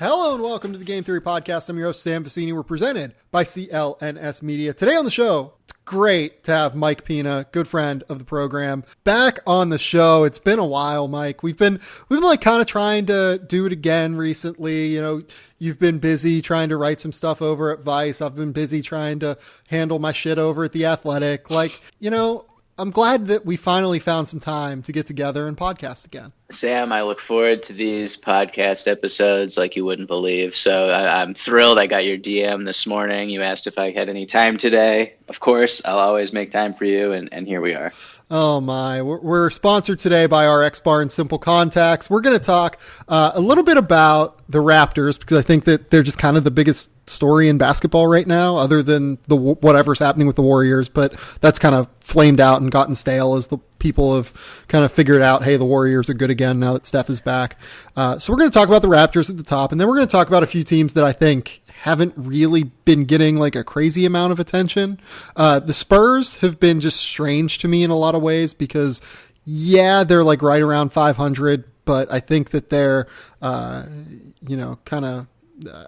Hello and welcome to the Game Theory Podcast. I'm your host, Sam Vecini. We're presented by CLNS Media. Today on the show, it's great to have Mike Pina, good friend of the program, back on the show. It's been a while, Mike. We've been like kind of trying to do it again recently. You know, you've been busy trying to write some stuff over at Vice. I've been busy trying to handle my shit over at The Athletic. Like, you know, I'm glad that we finally found some time to get together and podcast again. Sam, I look forward to these podcast episodes like you wouldn't believe. So I'm thrilled. I got your DM this morning. You asked if I had any time today. Of course, I'll always make time for you, and here we are. Oh my, we're sponsored today by our X-Bar and Simple Contacts. We're going to talk a little bit about the Raptors because I think that they're just kind of the biggest story in basketball right now, other than the whatever's happening with the Warriors. But that's kind of flamed out and gotten stale as the people have kind of figured out, hey, the Warriors are good again now that Steph is back. So we're going to talk about the Raptors at the top, and then we're going to talk about a few teams that I think haven't really been getting like a crazy amount of attention. The Spurs have been just strange to me in a lot of ways because, yeah, they're like right around 500, but I think that they're, kind of,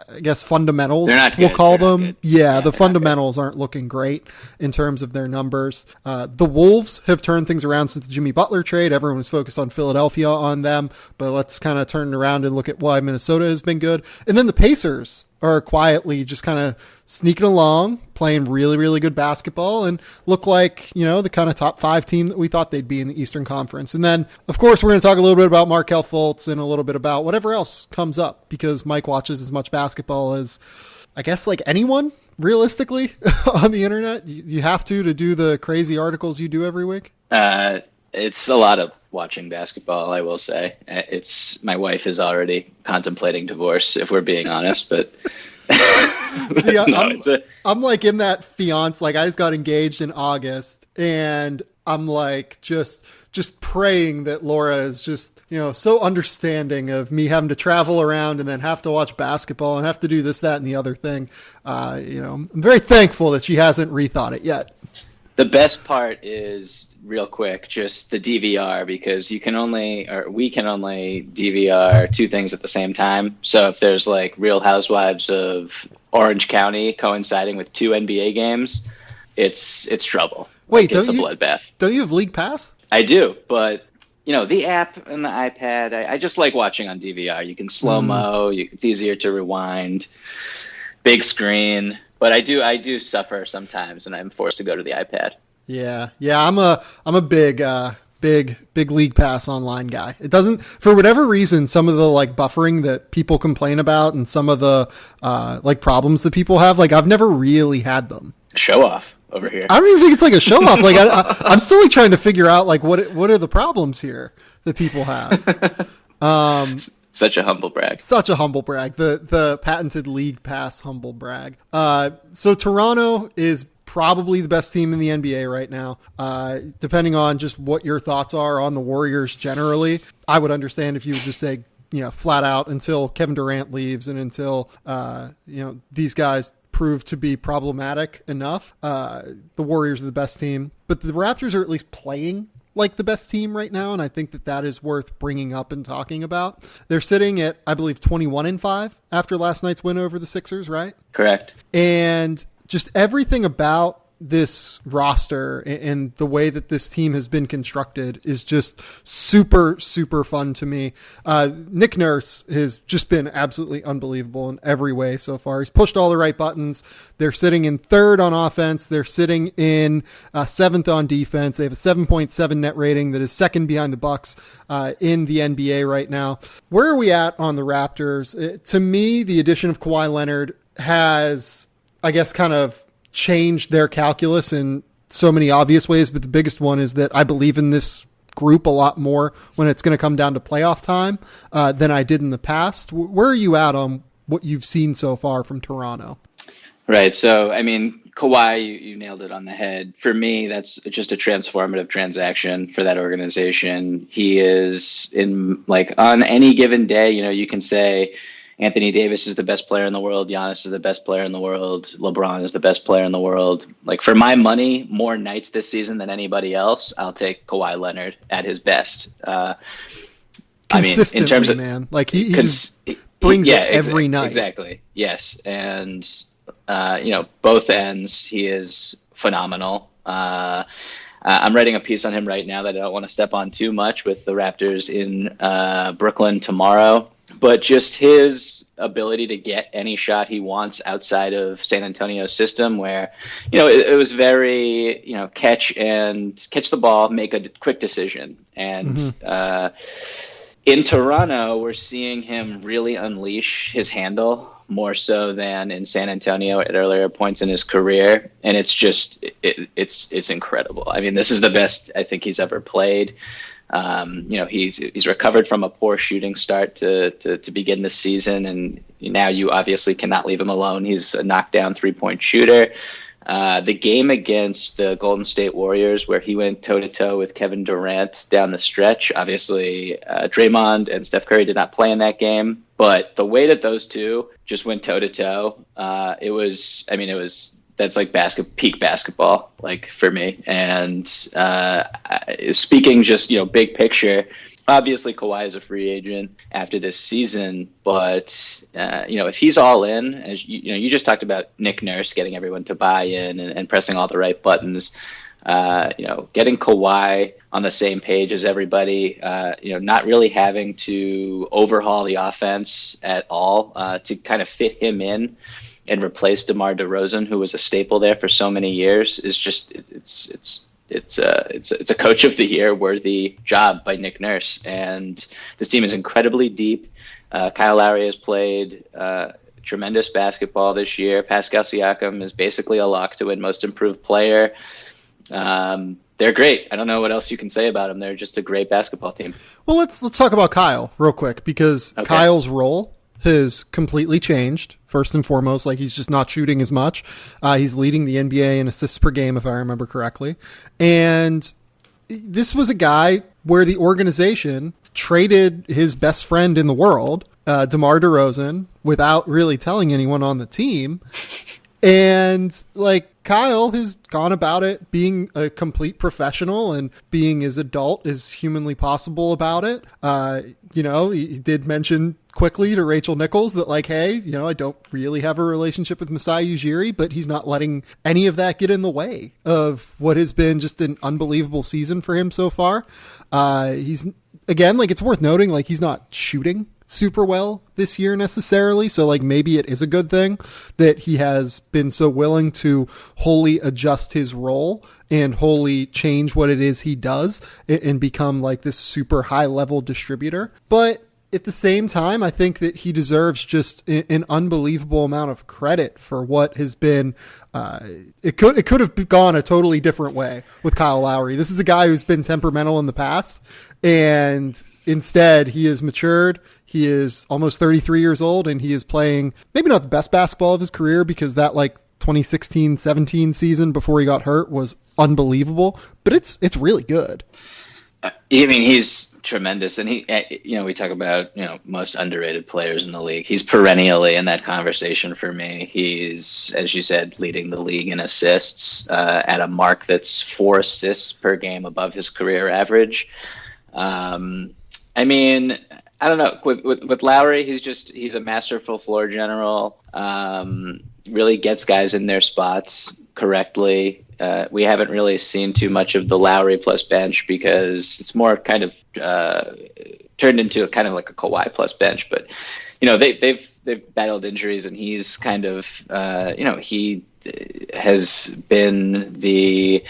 I guess fundamentals, we'll call them. Yeah, the fundamentals aren't looking great in terms of their numbers. The Wolves have turned things around since the Jimmy Butler trade. Everyone was focused on Philadelphia on them, but let's kind of turn it around and look at why Minnesota has been good. And then the Pacers are quietly just kind of sneaking along, playing really, really good basketball and look like, you know, the kind of top 5 team that we thought they'd be in the Eastern Conference. And then, of course, we're going to talk a little bit about Markelle Fultz and a little bit about whatever else comes up because Mike watches as much basketball as, I guess, like anyone, realistically, on the internet. You have to do the crazy articles you do every week. It's a lot of watching basketball, I will say. My wife is already contemplating divorce, if we're being honest, but see, I'm like in that fiance, like I just got engaged in August and I'm like just praying that Laura is just, you know, so understanding of me having to travel around and then have to watch basketball and have to do this, that, and the other thing. I'm very thankful that she hasn't rethought it yet. The best part is, real quick, just the DVR, because we can only DVR 2 things at the same time. So if there's like Real Housewives of Orange County coinciding with 2 NBA games, it's trouble. Wait, it's a bloodbath. Don't you have League Pass? I do, but you know, the app and the iPad, I just like watching on DVR. You can slow-mo, it's easier to rewind, big screen. But I do suffer sometimes when I'm forced to go to the iPad. Yeah. I'm a big League Pass online guy. It doesn't, for whatever reason, some of the like buffering that people complain about and some of the like problems that people have, like I've never really had them. Show off over here. I don't even think it's like a show off. Like I'm still like trying to figure out like what are the problems here that people have. Such a humble brag. The patented League Pass humble brag. So Toronto is probably the best team in the NBA right now. Depending on just what your thoughts are on the Warriors generally, I would understand if you would just say, you know, flat out until Kevin Durant leaves and until, these guys prove to be problematic enough. The Warriors are the best team, but the Raptors are at least playing like the best team right now, and I think that is worth bringing up and talking about. They're sitting at, I believe, 21-5 after last night's win over the Sixers, right? Correct. And just everything about this roster and the way that this team has been constructed is just super, super fun to me. Nick Nurse has just been absolutely unbelievable in every way so far. He's pushed all the right buttons. They're sitting in 3rd on offense. They're sitting in 7th on defense. They have a 7.7 net rating that is 2nd behind the Bucks in the NBA right now. Where are we at on the Raptors? To me, the addition of Kawhi Leonard has, I guess, kind of changed their calculus in so many obvious ways, but the biggest one is that I believe in this group a lot more when it's going to come down to playoff time than I did in the past. Where are you at on what you've seen so far from Toronto? Right. So, I mean, Kawhi, you nailed it on the head. For me, that's just a transformative transaction for that organization. He is in, like, on any given day, you know, you can say Anthony Davis is the best player in the world. Giannis is the best player in the world. LeBron is the best player in the world. Like, for my money, more nights this season than anybody else, I'll take Kawhi Leonard at his best. I mean, in terms of, man, like brings it every night. Exactly. Yes. And, both ends, he is phenomenal. I'm writing a piece on him right now that I don't want to step on too much with the Raptors in Brooklyn tomorrow. But just his ability to get any shot he wants outside of San Antonio's system where, it was very, catch the ball, make a quick decision. And in Toronto, we're seeing him really unleash his handle more so than in San Antonio at earlier points in his career. And it's just, it's incredible. I mean, this is the best I think he's ever played. He's recovered from a poor shooting start to begin the season. And now you obviously cannot leave him alone. He's a knockdown 3-point shooter. The game against the Golden State Warriors where he went toe-to-toe with Kevin Durant down the stretch. Obviously, Draymond and Steph Curry did not play in that game. But the way that those two just went toe-to-toe, that's like peak basketball, like for me. And speaking just, big picture, obviously Kawhi is a free agent after this season, but if he's all in, as you just talked about Nick Nurse getting everyone to buy in and pressing all the right buttons, getting Kawhi on the same page as everybody, not really having to overhaul the offense at all to kind of fit him in and replace DeMar DeRozan, who was a staple there for so many years, is just it's a coach of the year worthy job by Nick Nurse. And this team is incredibly deep. Kyle Lowry has played tremendous basketball this year. Pascal Siakam is basically a lock to win Most Improved Player. They're great. I don't know what else you can say about them. They're just a great basketball team. Well, let's talk about Kyle real quick because Kyle's role has completely changed. First and foremost, like he's just not shooting as much. He's leading the NBA in assists per game, if I remember correctly. And this was a guy where the organization traded his best friend in the world, DeMar DeRozan, without really telling anyone on the team. And like Kyle has gone about it being a complete professional and being as adult as humanly possible about it. He did mention quickly to Rachel Nichols that like, hey, I don't really have a relationship with Masai Ujiri, but he's not letting any of that get in the way of what has been just an unbelievable season for him so far. He's again, like it's worth noting, like he's not shooting super well this year necessarily. So like maybe it is a good thing that he has been so willing to wholly adjust his role and wholly change what it is he does and become like this super high level distributor. But at the same time, I think that he deserves just an unbelievable amount of credit for what has been. It could have gone a totally different way with Kyle Lowry. This is a guy who's been temperamental in the past, and instead he has matured. He is almost 33 years old, and he is playing maybe not the best basketball of his career because that like 2016-17 season before he got hurt was unbelievable, but it's really good. I mean, he's tremendous, and we talk about most underrated players in the league. He's perennially in that conversation for me. He's, as you said, leading the league in assists at a mark that's 4 assists per game above his career average. I mean, I don't know. With Lowry, he's a masterful floor general. Really gets guys in their spots correctly. We haven't really seen too much of the Lowry plus bench because it's more kind of turned into kind of like a Kawhi plus bench. But they've battled injuries, and he's kind of he has been the.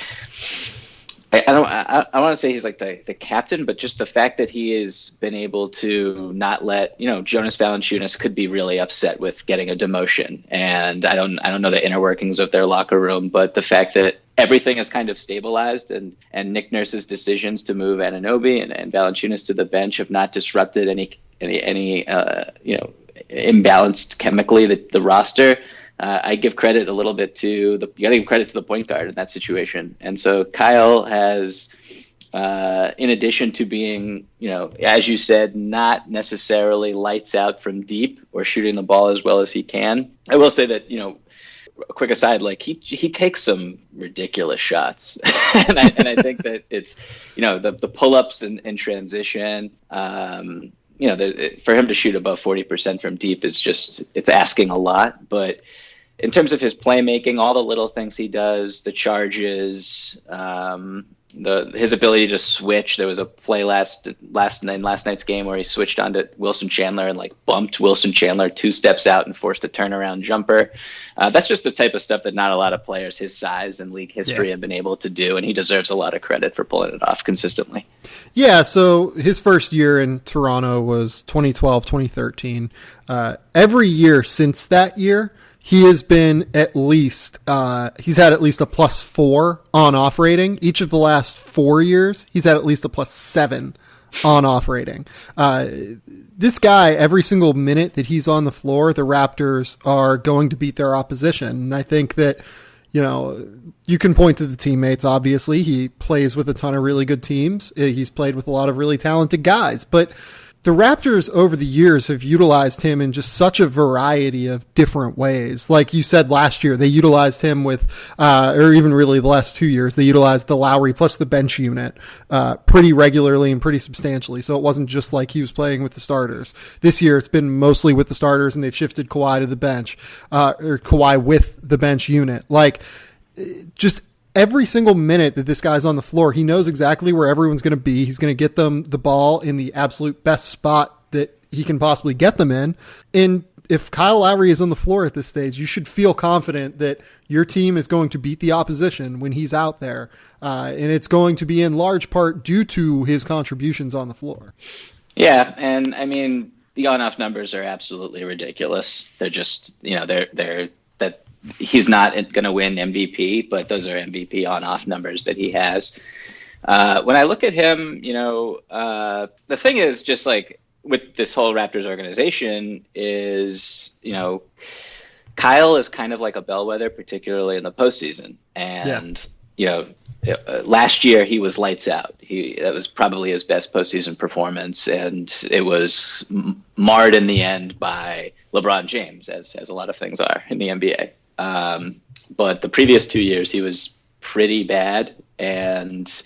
I want to say he's like the captain, but just the fact that he has been able to not let Jonas Valanciunas could be really upset with getting a demotion, and I don't know the inner workings of their locker room, but the fact that everything is kind of stabilized and Nick Nurse's decisions to move Anunoby and Valanciunas to the bench have not disrupted any imbalanced chemically the roster. I give credit a little bit you got to give credit to the point guard in that situation. And so Kyle has, in addition to being, as you said, not necessarily lights out from deep or shooting the ball as well as he can. I will say that, a quick aside, like he takes some ridiculous shots. and I think that it's, the pull-ups and transition, for him to shoot above 40% from deep is it's asking a lot. But in terms of his playmaking, all the little things he does, the charges, his ability to switch. There was a play last night's game where he switched onto Wilson Chandler and bumped Wilson Chandler 2 steps out and forced a turnaround jumper. That's just the type of stuff that not a lot of players his size in league history have been able to do, and he deserves a lot of credit for pulling it off consistently. Yeah, so his first year in Toronto was 2012, 2013. Every year since that year, he has been he's had at least a +4 on-off rating. Each of the last 4 years, he's had at least a +7 on-off rating. This guy, every single minute that he's on the floor, the Raptors are going to beat their opposition. And I think that, you can point to the teammates, obviously. He plays with a ton of really good teams. He's played with a lot of really talented guys. But the Raptors over the years have utilized him in just such a variety of different ways. Like you said last year, they utilized him with, or even really the last 2 years, they utilized the Lowry plus the bench unit pretty regularly and pretty substantially. So it wasn't just like he was playing with the starters. This year, it's been mostly with the starters, and they've shifted Kawhi to the bench, or Kawhi with the bench unit. Just every single minute that this guy's on the floor, he knows exactly where everyone's going to be. He's going to get them the ball in the absolute best spot that he can possibly get them in. And if Kyle Lowry is on the floor at this stage, you should feel confident that your team is going to beat the opposition when he's out there. And it's going to be in large part due to his contributions on the floor. Yeah. And I mean, the on-off numbers are absolutely ridiculous. They're just, he's not going to win MVP, but those are MVP on-off numbers that he has. When I look at him, the thing is just with this whole Raptors organization is, Kyle is kind of like a bellwether, particularly in the postseason. And, last year he was lights out. That was probably his best postseason performance, and it was marred in the end by LeBron James, as a lot of things are in the NBA. But the previous 2 years he was pretty bad, and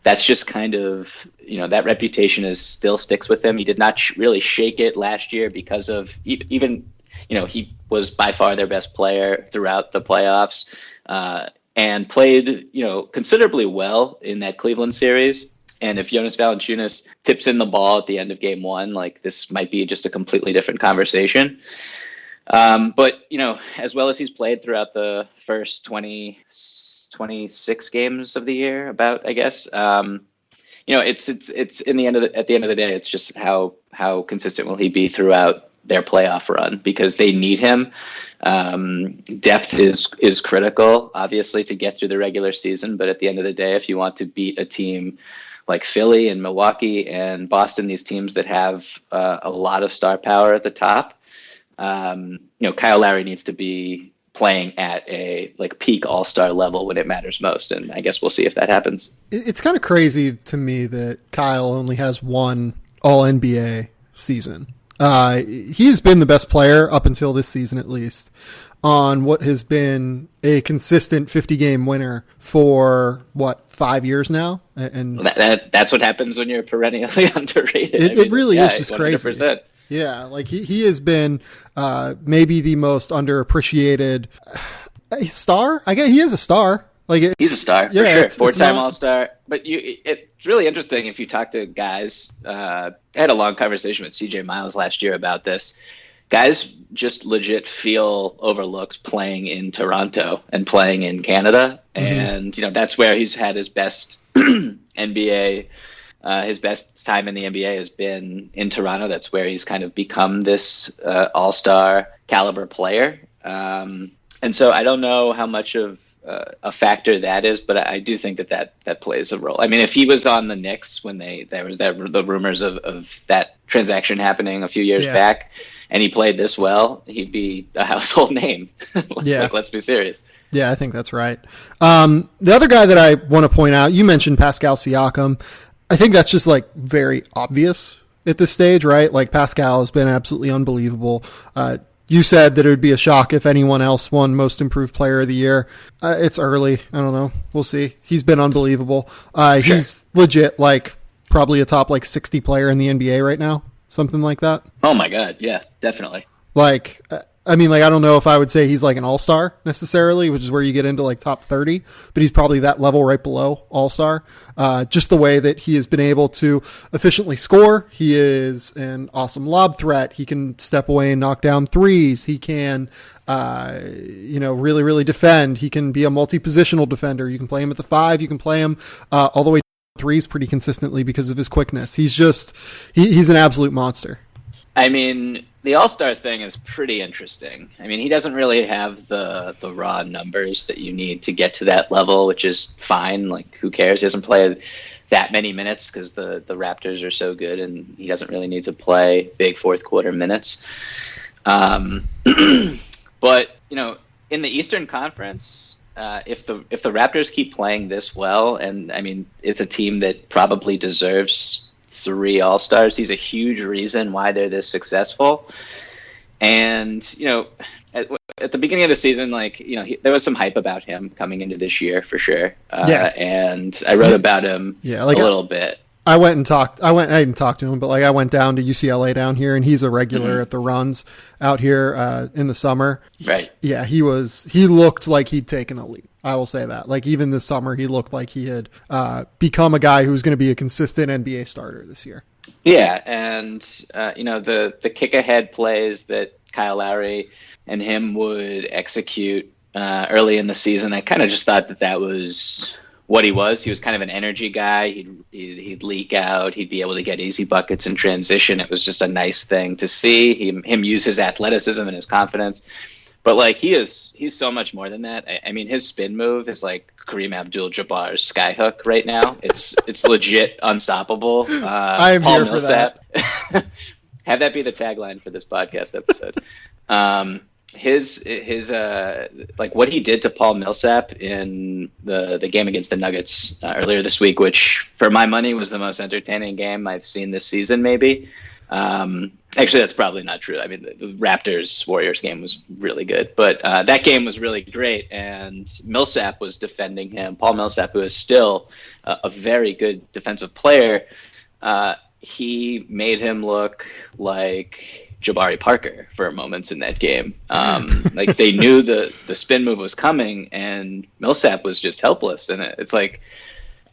that's just kind of, that reputation still sticks with him. He did not really shake it last year because of even, he was by far their best player throughout the playoffs, and played, considerably well in that Cleveland series. And if Jonas Valanciunas tips in the ball at the end of game 1, this might be just a completely different conversation. But, as well as he's played throughout the first 26 games of the year, I guess, it's at the end of the day, it's just how consistent will he be throughout their playoff run, because they need him. Depth is critical, obviously, to get through the regular season. But at the end of the day, if you want to beat a team like Philly and Milwaukee and Boston, these teams that have a lot of star power at the top, Kyle Lowry needs to be playing at a peak all-star level when it matters most. And I guess we'll see if that happens. It's kind of crazy to me that Kyle only has one All-NBA season. He's been the best player up until this season, at least, on what has been a consistent 50-game winner for 5 years now. And that's what happens when you're perennially underrated. It really is just 100%. Crazy. Yeah, he has been maybe the most underappreciated star. I guess he is a star. He's a star, for sure. Four-time All-Star. But it's really interesting if you talk to guys. I had a long conversation with CJ Miles last year about this. Guys just legit feel overlooked playing in Toronto and playing in Canada. Mm-hmm. And, that's where he's had his best NBA. His best time in the NBA has been in Toronto. That's where he's kind of become this all-star caliber player. And so I don't know how much of a factor that is, but I do think that plays a role. I mean, if he was on the Knicks when there was the rumors of that transaction happening a few years back, and he played this well, he'd be a household name. Let's be serious. Yeah, I think that's right. The other guy that I want to point out, you mentioned Pascal Siakam. I think that's just very obvious at this stage, right? Pascal has been absolutely unbelievable. You said that it would be a shock if anyone else won Most Improved Player of the Year. It's early. I don't know. We'll see. He's been unbelievable. He's legit, probably a top 60 player in the NBA right now. something like that. Oh my God. Yeah, definitely. Like, I mean, like, I don't know if I would say he's like an all-star necessarily, which is where you get into like top 30, but he's probably that level right below all-star. Just the way that he has been able to efficiently score. He is an awesome lob threat. He can step away and knock down threes. He can, really, really defend. He can be a multi-positional defender. You can play him at the 5. You can play him all the way to threes pretty consistently because of his quickness. He's an absolute monster. I mean, the All-Star thing is pretty interesting. I mean, he doesn't really have the raw numbers that you need to get to that level, which is fine. Like, who cares? He doesn't play that many minutes because the Raptors are so good, and he doesn't really need to play big fourth quarter minutes. But, in the Eastern Conference, if the Raptors keep playing this well, and I mean, it's a team that probably deserves 3 All-Stars. He's a huge reason why they're this successful. And, at the beginning of the season, there was some hype about him coming into this year for sure. And I wrote about him a little bit. I didn't talk to him, but I went down to UCLA down here, and he's a regular at the runs out here in the summer. Right. Yeah, he looked like he'd taken a leap. I will say that. Like, even this summer, he looked like he had become a guy who's going to be a consistent NBA starter this year. Yeah, and the kick ahead plays that Kyle Lowry and him would execute early in the season, I kind of just thought that was what he was. He was kind of an energy guy. He'd leak out. He'd be able to get easy buckets in transition. It was just a nice thing to see him use his athleticism and his confidence. But he's so much more than that. I mean, his spin move is like Kareem Abdul-Jabbar's skyhook right now. It's legit unstoppable. I am here for that. Have that be the tagline for this podcast episode. His what he did to Paul Millsap in the game against the Nuggets earlier this week, which for my money was the most entertaining game I've seen this season, maybe. Actually, that's probably not true. I mean, the Raptors-Warriors game was really good, but that game was really great, and Millsap was defending him. Paul Millsap, who is still a very good defensive player, he made him look like Jabari Parker for moments in that game. They knew the spin move was coming, and Millsap was just helpless, and it's like,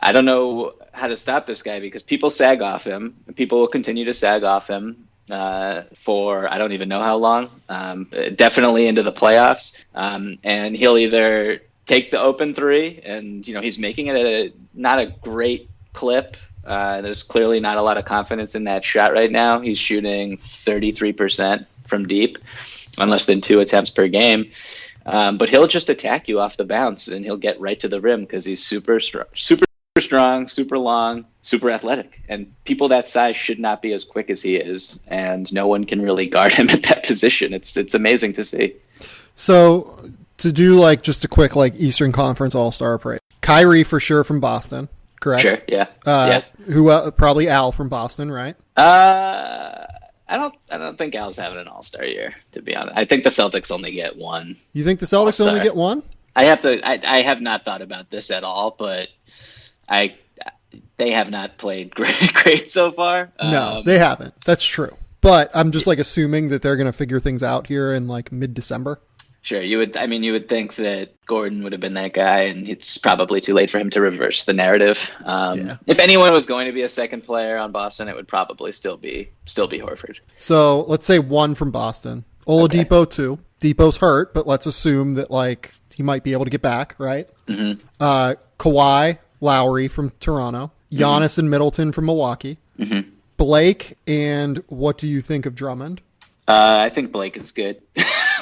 I don't know how to stop this guy because people sag off him. People will continue to sag off him for I don't even know how long, definitely into the playoffs. And he'll either take the open 3, and he's making it at not a great clip. There's clearly not a lot of confidence in that shot right now. He's shooting 33% from deep on less than 2 attempts per game. But he'll just attack you off the bounce, and he'll get right to the rim because he's super strong, super long, super athletic, and people that size should not be as quick as he is, and no one can really guard him at that position. It's amazing to see. So to do just a quick Eastern Conference All-Star parade, Kyrie for sure from Boston, correct? Sure, yeah. Who probably Al from Boston, right? I don't think Al's having an All-Star year, to be honest. I think the Celtics only get one. You think the Celtics All-Star only get one? I have not thought about this at all, but they have not played great so far. No, they haven't. That's true. But I'm just assuming that they're going to figure things out here in mid-December. Sure, you would think that Gordon would have been that guy, and it's probably too late for him to reverse the narrative. If anyone was going to be a second player on Boston, it would probably still be Horford. So let's say one from Boston. Oladipo, too. Depot's hurt, but let's assume that he might be able to get back, right? Mm-hmm. Kawhi, Lowry from Toronto, Giannis and Middleton from Milwaukee, Blake, and what do you think of Drummond? I think Blake is good.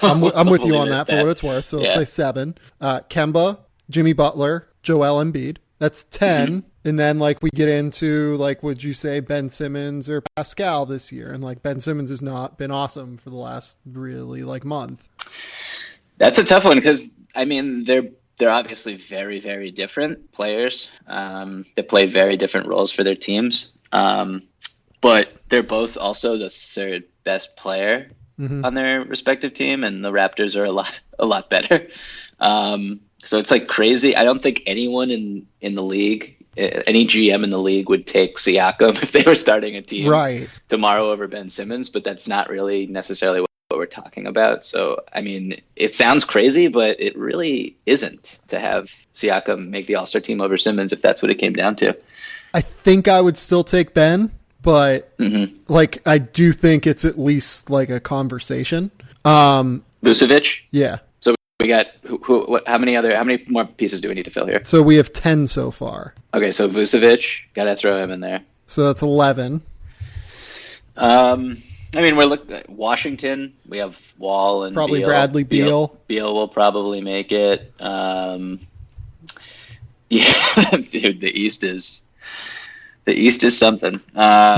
I'm with you on that for what it's worth. So let's say 7. Kemba, Jimmy Butler, Joel Embiid. That's 10. And then we get into would you say Ben Simmons or Pascal this year? And Ben Simmons has not been awesome for the last really month. That's a tough one because I mean they're obviously very, very different players. They play very different roles for their teams. But they're both also the 3rd best player on their respective team, and the Raptors are a lot better. So it's crazy. I don't think anyone in the league any GM in the league would take Siakam if they were starting a team Right. tomorrow over Ben Simmons, but that's not really necessarily what we're talking about. So, I mean, it sounds crazy, but it really isn't to have Siakam make the All-Star team over Simmons if that's what it came down to. I think I would still take Ben, but like I do think it's at least like a conversation. Vucevic? Yeah. So we got how many more pieces do we need to fill here? So we have 10 so far. Okay, so Vucevic, gotta throw him in there. So that's 11. I mean, we're looking at Washington. We have Wall and Probably Beal. Bradley Beal. Beal will probably make it. Yeah, dude, the East is something. I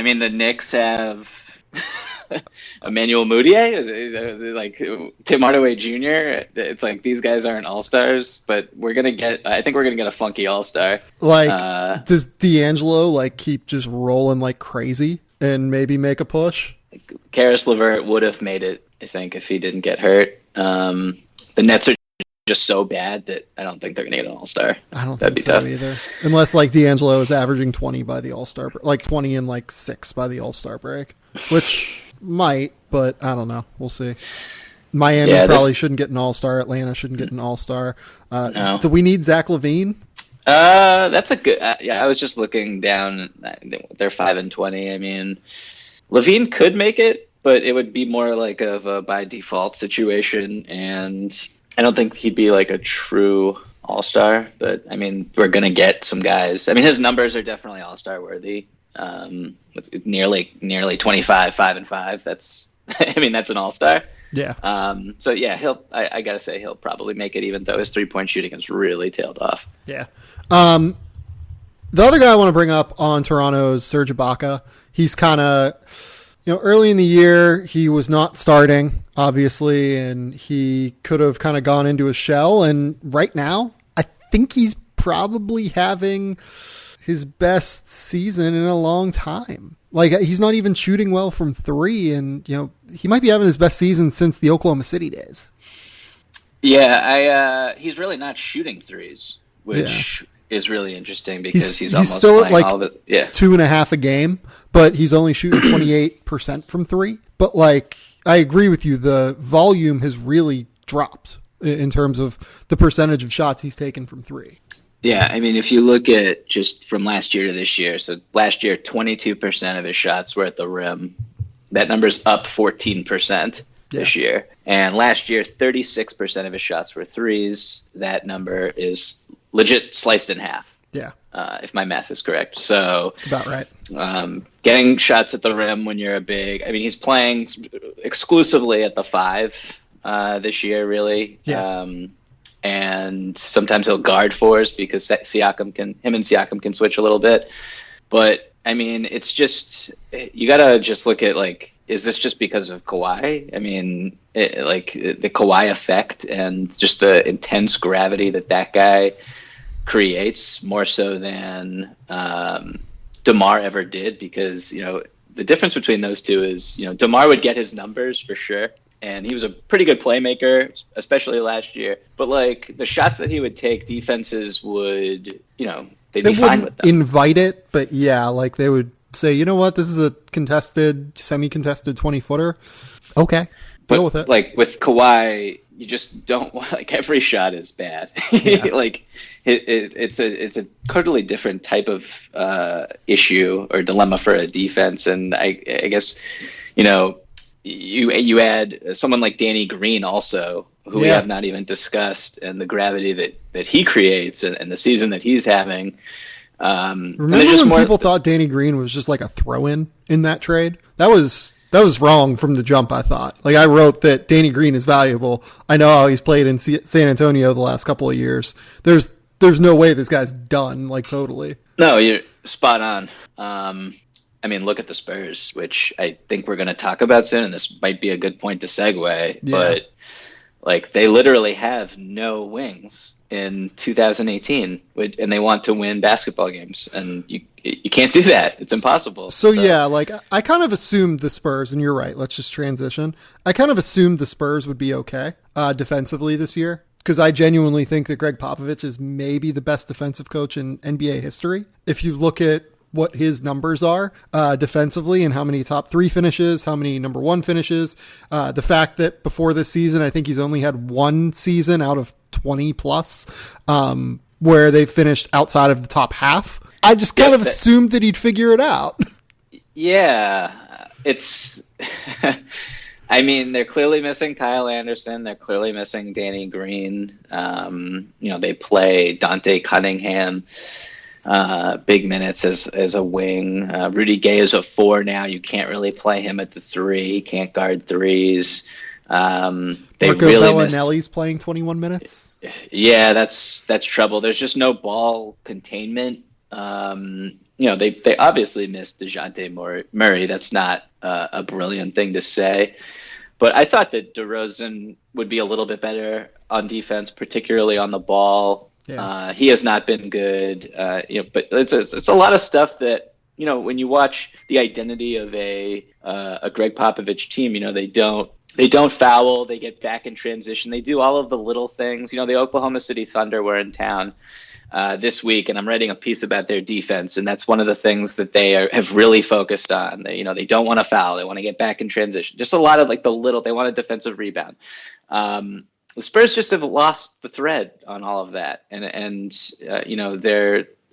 mean, the Knicks have Emmanuel Mudiay, like Tim Hardaway Jr. It's like these guys aren't all-stars, but I think we're gonna get a funky all-star. Like, does D'Angelo like keep just rolling like crazy and maybe make a push? Karis LeVert would have made it, I think, if he didn't get hurt. The Nets are just so bad that I don't think they're going to get an all-star. I don't That'd think be so tough. either. Unless like D'Angelo is averaging 20 by the all-star, like 20 and like 6 by the all-star break, which might, but I don't know. We'll see. Miami probably shouldn't get an all-star. Atlanta shouldn't get an all-star. No. Do we need Zach LaVine? That's a good. I was just looking down. They're 5-20. I mean, LaVine could make it, but it would be more like of a by default situation, and I don't think he'd be like a true all-star. But I mean, we're gonna get some guys. I mean, his numbers are definitely all-star worthy. It's nearly 25, 5-5. That's I mean, that's an all-star. Yeah. So yeah, I gotta say he'll probably make it, even though his 3-point shooting has really tailed off. Yeah. The other guy I want to bring up on Toronto is Serge Ibaka. He's kind of, early in the year, he was not starting, obviously, and he could have kind of gone into a shell. And right now, I think he's probably having his best season in a long time. Like, he's not even shooting well from three, and, he might be having his best season since the Oklahoma City days. Yeah, he's really not shooting threes, which is really interesting because he's almost still playing at like all the 2.5 a game, but he's only shooting 28% from three. But like, I agree with you, the volume has really dropped in terms of the percentage of shots he's taken from three. Yeah, I mean, if you look at just from last year to this year, so last year 22% of his shots were at the rim. That number's up 14% this year. And last year, 36% of his shots were threes. That number is legit sliced in half. Yeah. If my math is correct. So About right. Getting shots at the rim when you're a big, I mean, he's playing exclusively at the 5 this year, really. Yeah. And sometimes he'll guard fours because him and Siakam can switch a little bit. But I mean, it's just, you got to just look at, like, is this just because of Kawhi? I mean, the Kawhi effect and just the intense gravity that guy creates more so than DeMar ever did, because, the difference between those two is, DeMar would get his numbers for sure. And he was a pretty good playmaker, especially last year. But, like, the shots that he would take, defenses would, they'd be fine with them. Invite it, but yeah, like they would say, you know what, this is a contested, semi-contested 20-footer. Okay, deal with it. Like with Kawhi, you just don't want, like, every shot is bad. Yeah. Like it's a totally different type of issue or dilemma for a defense. And I guess, you add someone like Danny Green also, who we have not even discussed, and the gravity that he creates and the season that he's having. Remember when people thought Danny Green was just like a throw-in in that trade? That was wrong from the jump, I thought. Like, I wrote that Danny Green is valuable. I know how he's played in San Antonio the last couple of years. There's no way this guy's done, like, totally. No, you're spot on. I mean, look at the Spurs, which I think we're going to talk about soon, and this might be a good point to segue. Yeah. But, like, they literally have no wings in 2018, and they want to win basketball games, and you can't do that. It's impossible. So yeah, like, I kind of assumed the Spurs, and you're right, let's just transition. I kind of assumed the Spurs would be okay defensively this year, because I genuinely think that Greg Popovich is maybe the best defensive coach in NBA history. If you look at what his numbers are defensively and how many top 3 finishes, how many number 1 finishes, the fact that before this season, I think he's only had 1 season out of 20 plus where they finished outside of the top half. I just kind of assumed that he'd figure it out. Yeah, it's... I mean, they're clearly missing Kyle Anderson. They're clearly missing Danny Green. They play Dante Cunningham big minutes as a wing. Rudy Gay is a 4 now. You can't really play him at the 3. He can't guard threes. Marco Bellinelli's playing 21 minutes. Yeah, that's trouble. There's just no ball containment. They obviously missed DeJounte Murray. That's not a brilliant thing to say. But I thought that DeRozan would be a little bit better on defense, particularly on the ball. Yeah. He has not been good. But it's a lot of stuff that, when you watch the identity of a Greg Popovich team, they don't foul. They get back in transition. They do all of the little things. The Oklahoma City Thunder were in town this week, and I'm writing a piece about their defense, and that's one of the things that they have really focused on. They don't want to foul. They want to get back in transition. Just a lot of they want a defensive rebound. The Spurs just have lost the thread on all of that, and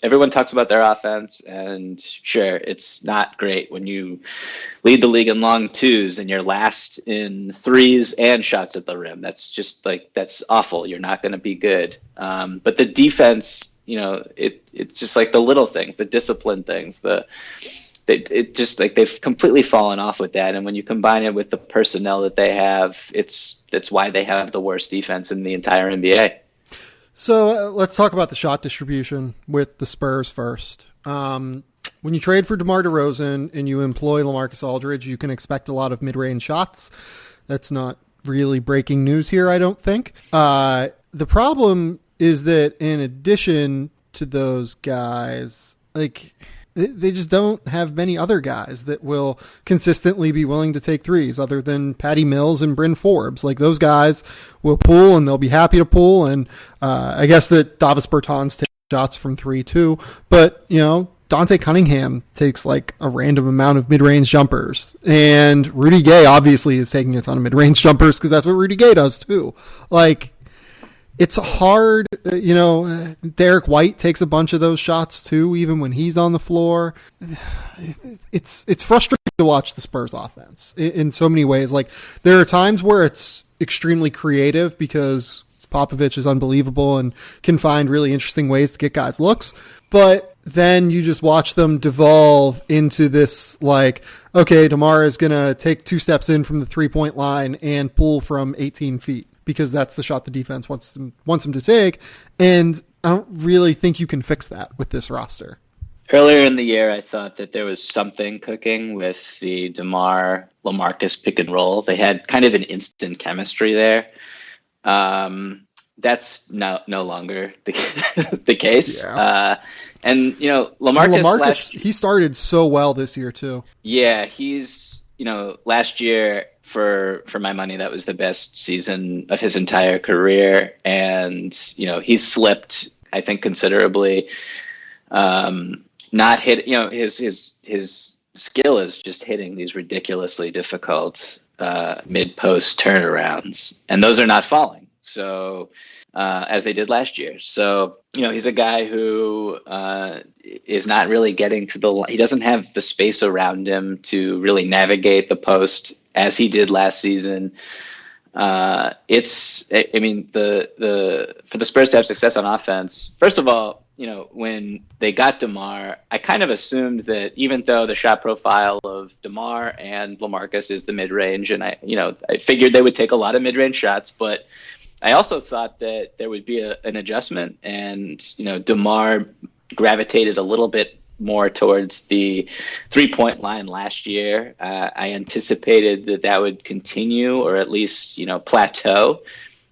everyone talks about their offense, and sure, it's not great when you lead the league in long 2s and you're last in 3s and shots at the rim. That's just that's awful. You're not going to be good. But the defense, it's just the little things, the discipline things, they've completely fallen off with that. And when you combine it with the personnel that they have, that's why they have the worst defense in the entire NBA. So let's talk about the shot distribution with the Spurs first. When you trade for DeMar DeRozan and you employ LaMarcus Aldridge, you can expect a lot of mid-range shots. That's not really breaking news here, I don't think. The problem is that in addition to those guys, they just don't have many other guys that will consistently be willing to take threes other than Patty Mills and Bryn Forbes. Those guys will pull and they'll be happy to pull. And I guess that Davis Bertans takes shots from 3 too. But, Dante Cunningham takes a random amount of mid-range jumpers. And Rudy Gay obviously is taking a ton of mid-range jumpers because that's what Rudy Gay does too. It's hard, Derek White takes a bunch of those shots too, even when he's on the floor. It's frustrating to watch the Spurs offense in so many ways. There are times where it's extremely creative because Popovich is unbelievable and can find really interesting ways to get guys looks. But then you just watch them devolve into this, okay, DeMar is going to take 2 steps in from the 3-point line and pull from 18 feet. Because that's the shot the defense wants him to take. And I don't really think you can fix that with this roster. Earlier in the year, I thought that there was something cooking with the DeMar LaMarcus pick and roll. They had kind of an instant chemistry there. That's no longer the case. Yeah. And LaMarcus he started so well this year too. Yeah, he's last year. For my money, that was the best season of his entire career, and he's slipped, I think, considerably. Not hit, his skill is just hitting these ridiculously difficult mid-post turnarounds, and those are not falling. So as they did last year. So he's a guy who is not really getting to he doesn't have the space around him to really navigate the post as he did last season. For the Spurs to have success on offense, first of all, when they got DeMar, I kind of assumed that even though the shot profile of DeMar and LaMarcus is the mid-range, and I figured they would take a lot of mid-range shots, but I also thought that there would be an adjustment, and DeMar gravitated a little bit more towards the 3-point line last year. I anticipated that would continue, or at least plateau.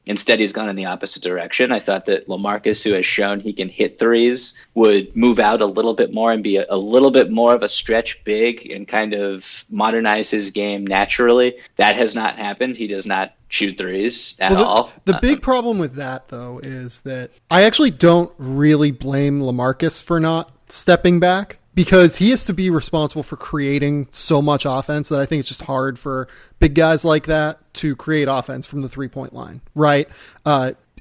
Instead, he's gone in the opposite direction. I thought that LaMarcus, who has shown he can hit threes, would move out a little bit more and be a little bit more of a stretch big and kind of modernize his game naturally. That has not happened. He does not shoot threes at all. The big problem with that, though, is that I actually don't really blame LaMarcus for not stepping back, because he has to be responsible for creating so much offense that I think it's just hard for big guys like that to create offense from the 3-point line, right?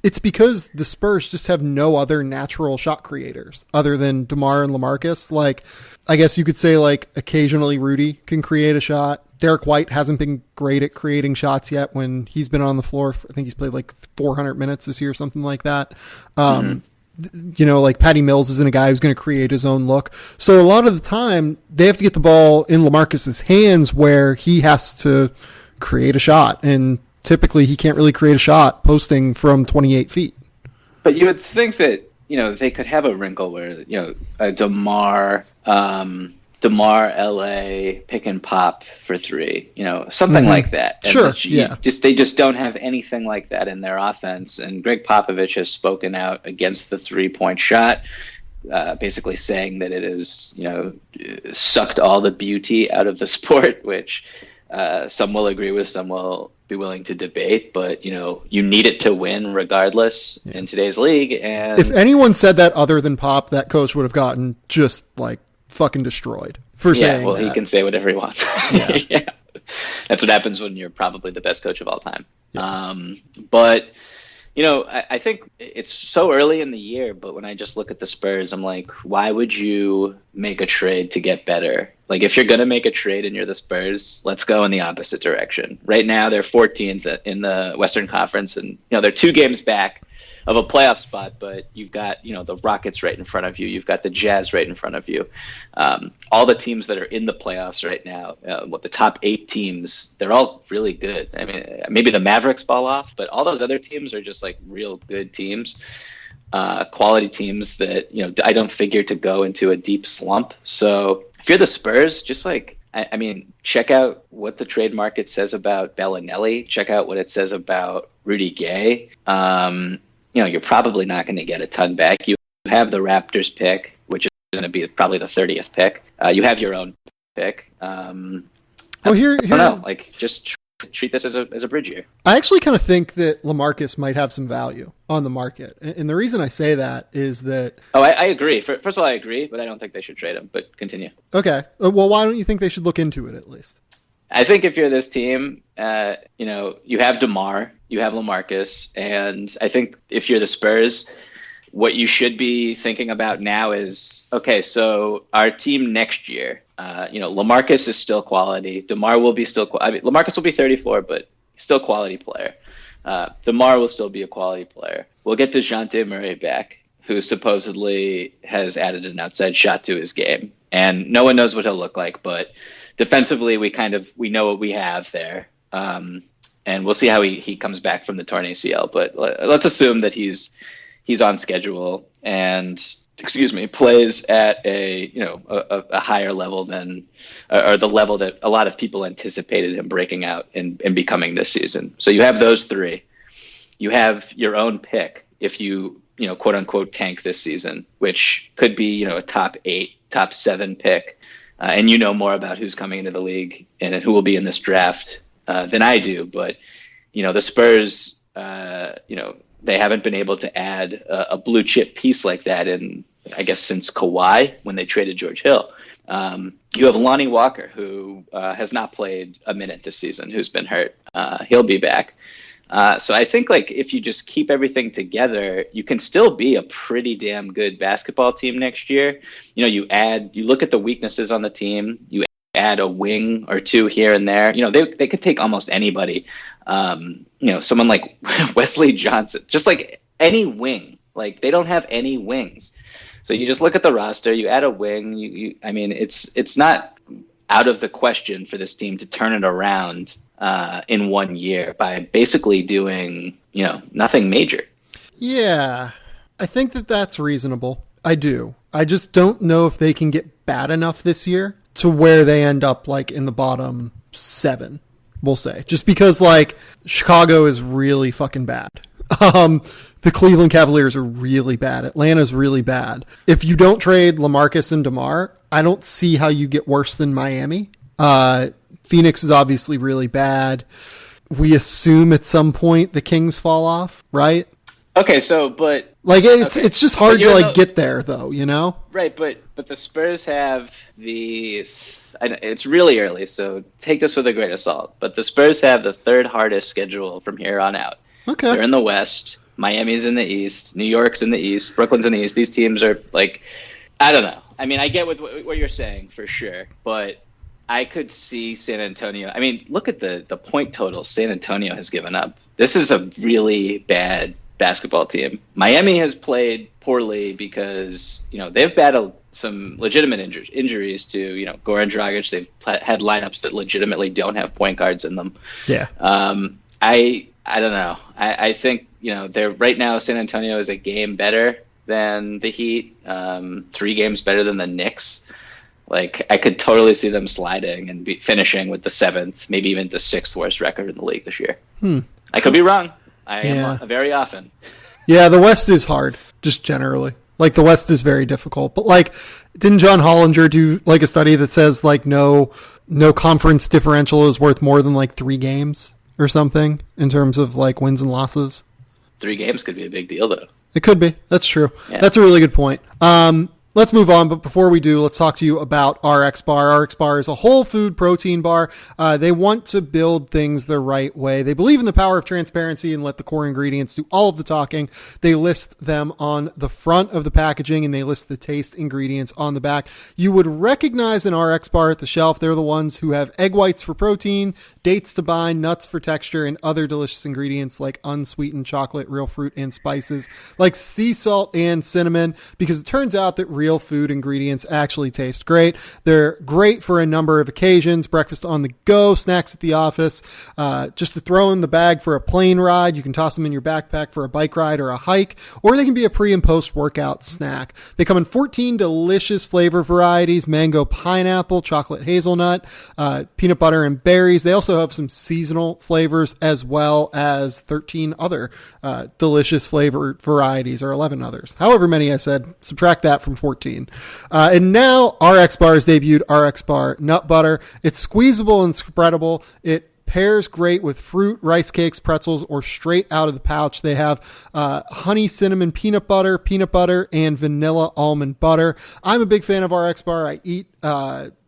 It's because the Spurs just have no other natural shot creators other than DeMar and LaMarcus. Like, I guess you could say, like, occasionally Rudy can create a shot. Derek White hasn't been great at creating shots yet when he's been on the floor. I think he's played like 400 minutes this year, something like that. You know, like Patty Mills isn't a guy who's going to create his own look. So a lot of the time they have to get the ball in LaMarcus's hands where he has to create a shot. And typically he can't really create a shot posting from 28 feet. But you would think that, you know, they could have a wrinkle where, you know, a DeMar LA pick and pop for three, you know, something like that. And Sure. They just don't have anything like that in their offense. And Greg Popovich has spoken out against the 3-point shot, basically saying that it is, you know, sucked all the beauty out of the sport, which some will agree with, some will be willing to debate, but, you know, you need it to win regardless in today's league. And if anyone said that other than Pop, that coach would have gotten just like fucking destroyed for saying well, that. he can say whatever he wants. Yeah. That's what happens when you're probably the best coach of all time. But, you know, I think it's so early in the year, but when I just look at the Spurs, I'm like, why would you make a trade to get better? Like, if you're going to make a trade and you're the Spurs, let's go in the opposite direction. Right now, they're 14th in the Western Conference, and, you know, they're 2 games back of a playoff spot, but you've got, you know, the Rockets right in front of you. You've got the Jazz right in front of you. All the teams that are in the playoffs right now, the top 8 teams, they're all really good. I mean, maybe the Mavericks fall off, but all those other teams are just like real good teams, quality teams that, you know, I don't figure to go into a deep slump. So if you're the Spurs, just like, I mean, check out what the trade market says about Bellinelli. Check out what it says about Rudy Gay. You know, you're probably not going to get a ton back. You have the Raptors pick, which is going to be probably the 30th pick. You have your own pick. Well, here, I don't know. Like, just treat this as a bridge year. I actually kind of think that LaMarcus might have some value on the market. And the reason I say that is that... Oh, I agree. First of all, I agree, but I don't think they should trade him. But continue. Okay. Well, why don't you think they should look into it at least? I think if you're this team, you know, you have DeMar, you have LaMarcus, and I think if you're the Spurs, what you should be thinking about now is, okay, so our team next year, you know, LaMarcus is still quality. DeMar will be still I mean, LaMarcus will be 34, but still quality player. DeMar will still be a quality player. We'll get DeJounte Murray back, who supposedly has added an outside shot to his game. And no one knows what he'll look like, but defensively, we know what we have there. And we'll see how he comes back from the torn ACL. But let's assume that he's on schedule and, plays at a higher level than, or the level that a lot of people anticipated him breaking out and becoming this season. So you have those 3. You have your own pick if you quote unquote tank this season, which could be, you know, a top 8, top 7 pick. And you know more about who's coming into the league and who will be in this draft than I do. But, you know, the Spurs, you know, they haven't been able to add a blue chip piece like that in, I guess, since Kawhi when they traded George Hill. You have Lonnie Walker, who has not played a minute this season, who's been hurt. He'll be back. So I think, like, if you just keep everything together, you can still be a pretty damn good basketball team next year. You know, you look at the weaknesses on the team, you add a wing or 2 here and there. You know, they could take almost anybody. You know, someone like Wesley Johnson, just like any wing. Like, they don't have any wings. So you just look at the roster, you add a wing. I mean, it's not out of the question for this team to turn it around in 1 year by basically doing, you know, nothing major. Yeah, I think that's reasonable. I do. I just don't know if they can get bad enough this year to where they end up like in the bottom 7, we'll say. Just because, like, Chicago is really fucking bad. The Cleveland Cavaliers are really bad. Atlanta's really bad. If you don't trade LaMarcus and DeMar, I don't see how you get worse than Miami. Phoenix is obviously really bad. We assume at some point the Kings fall off, right? Okay, so but like it's just hard to get there though, you know? Right, but the Spurs have it's really early, so take this with a grain of salt. But the Spurs have the third hardest schedule from here on out. Okay. They're in the West. Miami's in the East. New York's in the East. Brooklyn's in the East. These teams are like, I don't know. I mean, I get what you're saying for sure, but I could see San Antonio. I mean, look at the point totals San Antonio has given up. This is a really bad basketball team. Miami has played poorly because, they've battled some legitimate injuries to, Goran Dragic. They've had lineups that legitimately don't have point guards in them. Yeah. I don't know. I think, they're right now San Antonio is a game better than the Heat, 3 games better than the Knicks. Like, I could totally see them sliding and finishing with the 7th, maybe even the 6th worst record in the league this year. I could be wrong. I am very often. Yeah, the West is hard, just generally. Like, the West is very difficult. But, like, didn't John Hollinger do, like, a study that says, like, no conference differential is worth more than, like, 3 games or something in terms of, like, wins and losses? 3 games could be a big deal, though. It could be. That's true. Yeah. That's a really good point. Let's move on, but before we do, let's talk to you about RX Bar. RX Bar is a whole food protein bar. They want to build things the right way. They believe in the power of transparency and let the core ingredients do all of the talking. They list them on the front of the packaging and they list the taste ingredients on the back. You would recognize an RX Bar at the shelf. They're the ones who have egg whites for protein, dates to bind, nuts for texture, and other delicious ingredients like unsweetened chocolate, real fruit, and spices like sea salt and cinnamon, because it turns out that real food ingredients actually taste great. They're great for a number of occasions: breakfast on the go, snacks at the office, just to throw in the bag for a plane ride. You can toss them in your backpack for a bike ride or a hike, or they can be a pre and post workout snack. They come in 14 delicious flavor varieties: mango, pineapple, chocolate hazelnut, peanut butter, and berries. They also have some seasonal flavors as well as 13 other delicious flavor varieties, or 11 others. However many I said, subtract that from 14. And now RX Bar has debuted RX Bar Nut Butter. It's squeezable and spreadable. It pairs great with fruit, rice cakes, pretzels, or straight out of the pouch. They have honey cinnamon peanut butter, and vanilla almond butter. I'm a big fan of RX Bar. I eat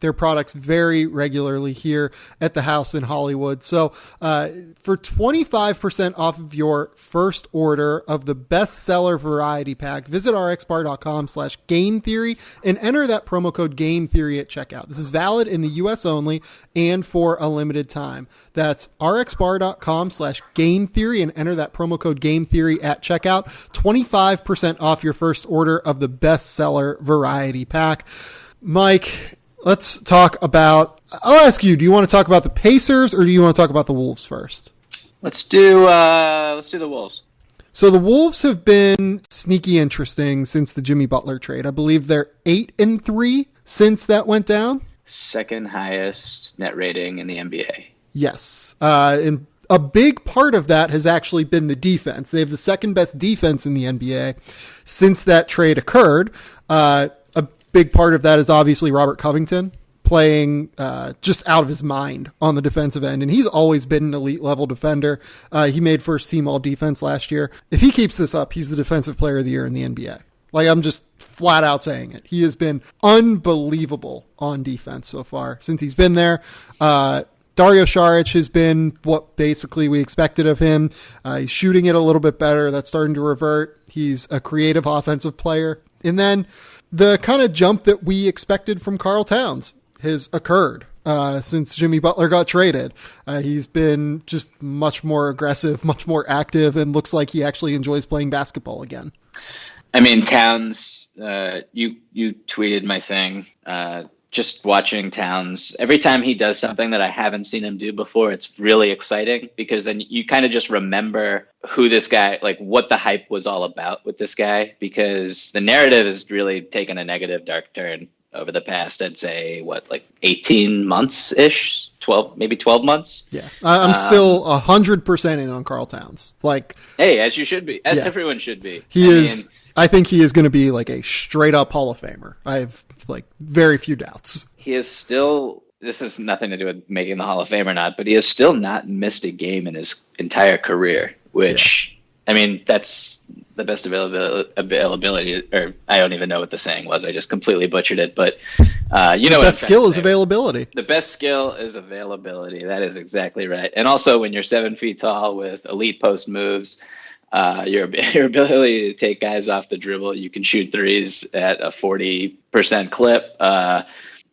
their products very regularly here at the house in Hollywood. So for 25% off of your first order of the bestseller variety pack, visit rxbar.com/gametheory and enter that promo code GameTheory at checkout. This is valid in the US only and for a limited time. That's rxbar.com/gametheory and enter that promo code GameTheory at checkout. 25% off your first order of the bestseller variety pack. Mike, let's talk about, I'll ask you, do you want to talk about the Pacers or do you want to talk about the Wolves first? Let's do the Wolves. So the Wolves have been sneaky interesting since the Jimmy Butler trade. I believe they're 8-3 since that went down. Second highest net rating in the NBA. Yes. And a big part of that has actually been the defense. They have the second best defense in the NBA since that trade occurred. A big part of that is obviously Robert Covington playing just out of his mind on the defensive end. And he's always been an elite level defender. He made first team all defense last year. If he keeps this up, he's the defensive player of the year in the NBA. Like, I'm just flat out saying it. He has been unbelievable on defense so far since he's been there. Dario Saric has been what basically we expected of him. He's shooting it a little bit better. That's starting to revert. He's a creative offensive player. And then the kind of jump that we expected from Karl Towns has occurred since Jimmy Butler got traded. He's been just much more aggressive, much more active, and looks like he actually enjoys playing basketball again. I mean, Towns, you tweeted my thing. Just watching Towns, every time he does something that I haven't seen him do before, it's really exciting because then you kind of just remember who this guy, like what the hype was all about with this guy, because the narrative has really taken a negative dark turn over the past, I'd say, like 18 months-ish, 12 months. Yeah. I'm still 100% in on Karl Towns. Like, hey, as you should be, as everyone should be. I think he is going to be like a straight up Hall of Famer. I have like very few doubts. He is still, this has nothing to do with making the Hall of Fame or not, but he has still not missed a game in his entire career, which, I mean, that's the best availability, or I don't even know what the saying was. I just completely butchered it, but you know, the best skill is availability. The best skill is availability. That is exactly right. And also, when you're 7 feet tall with elite post moves, your ability to take guys off the dribble, you can shoot threes at a 40% clip.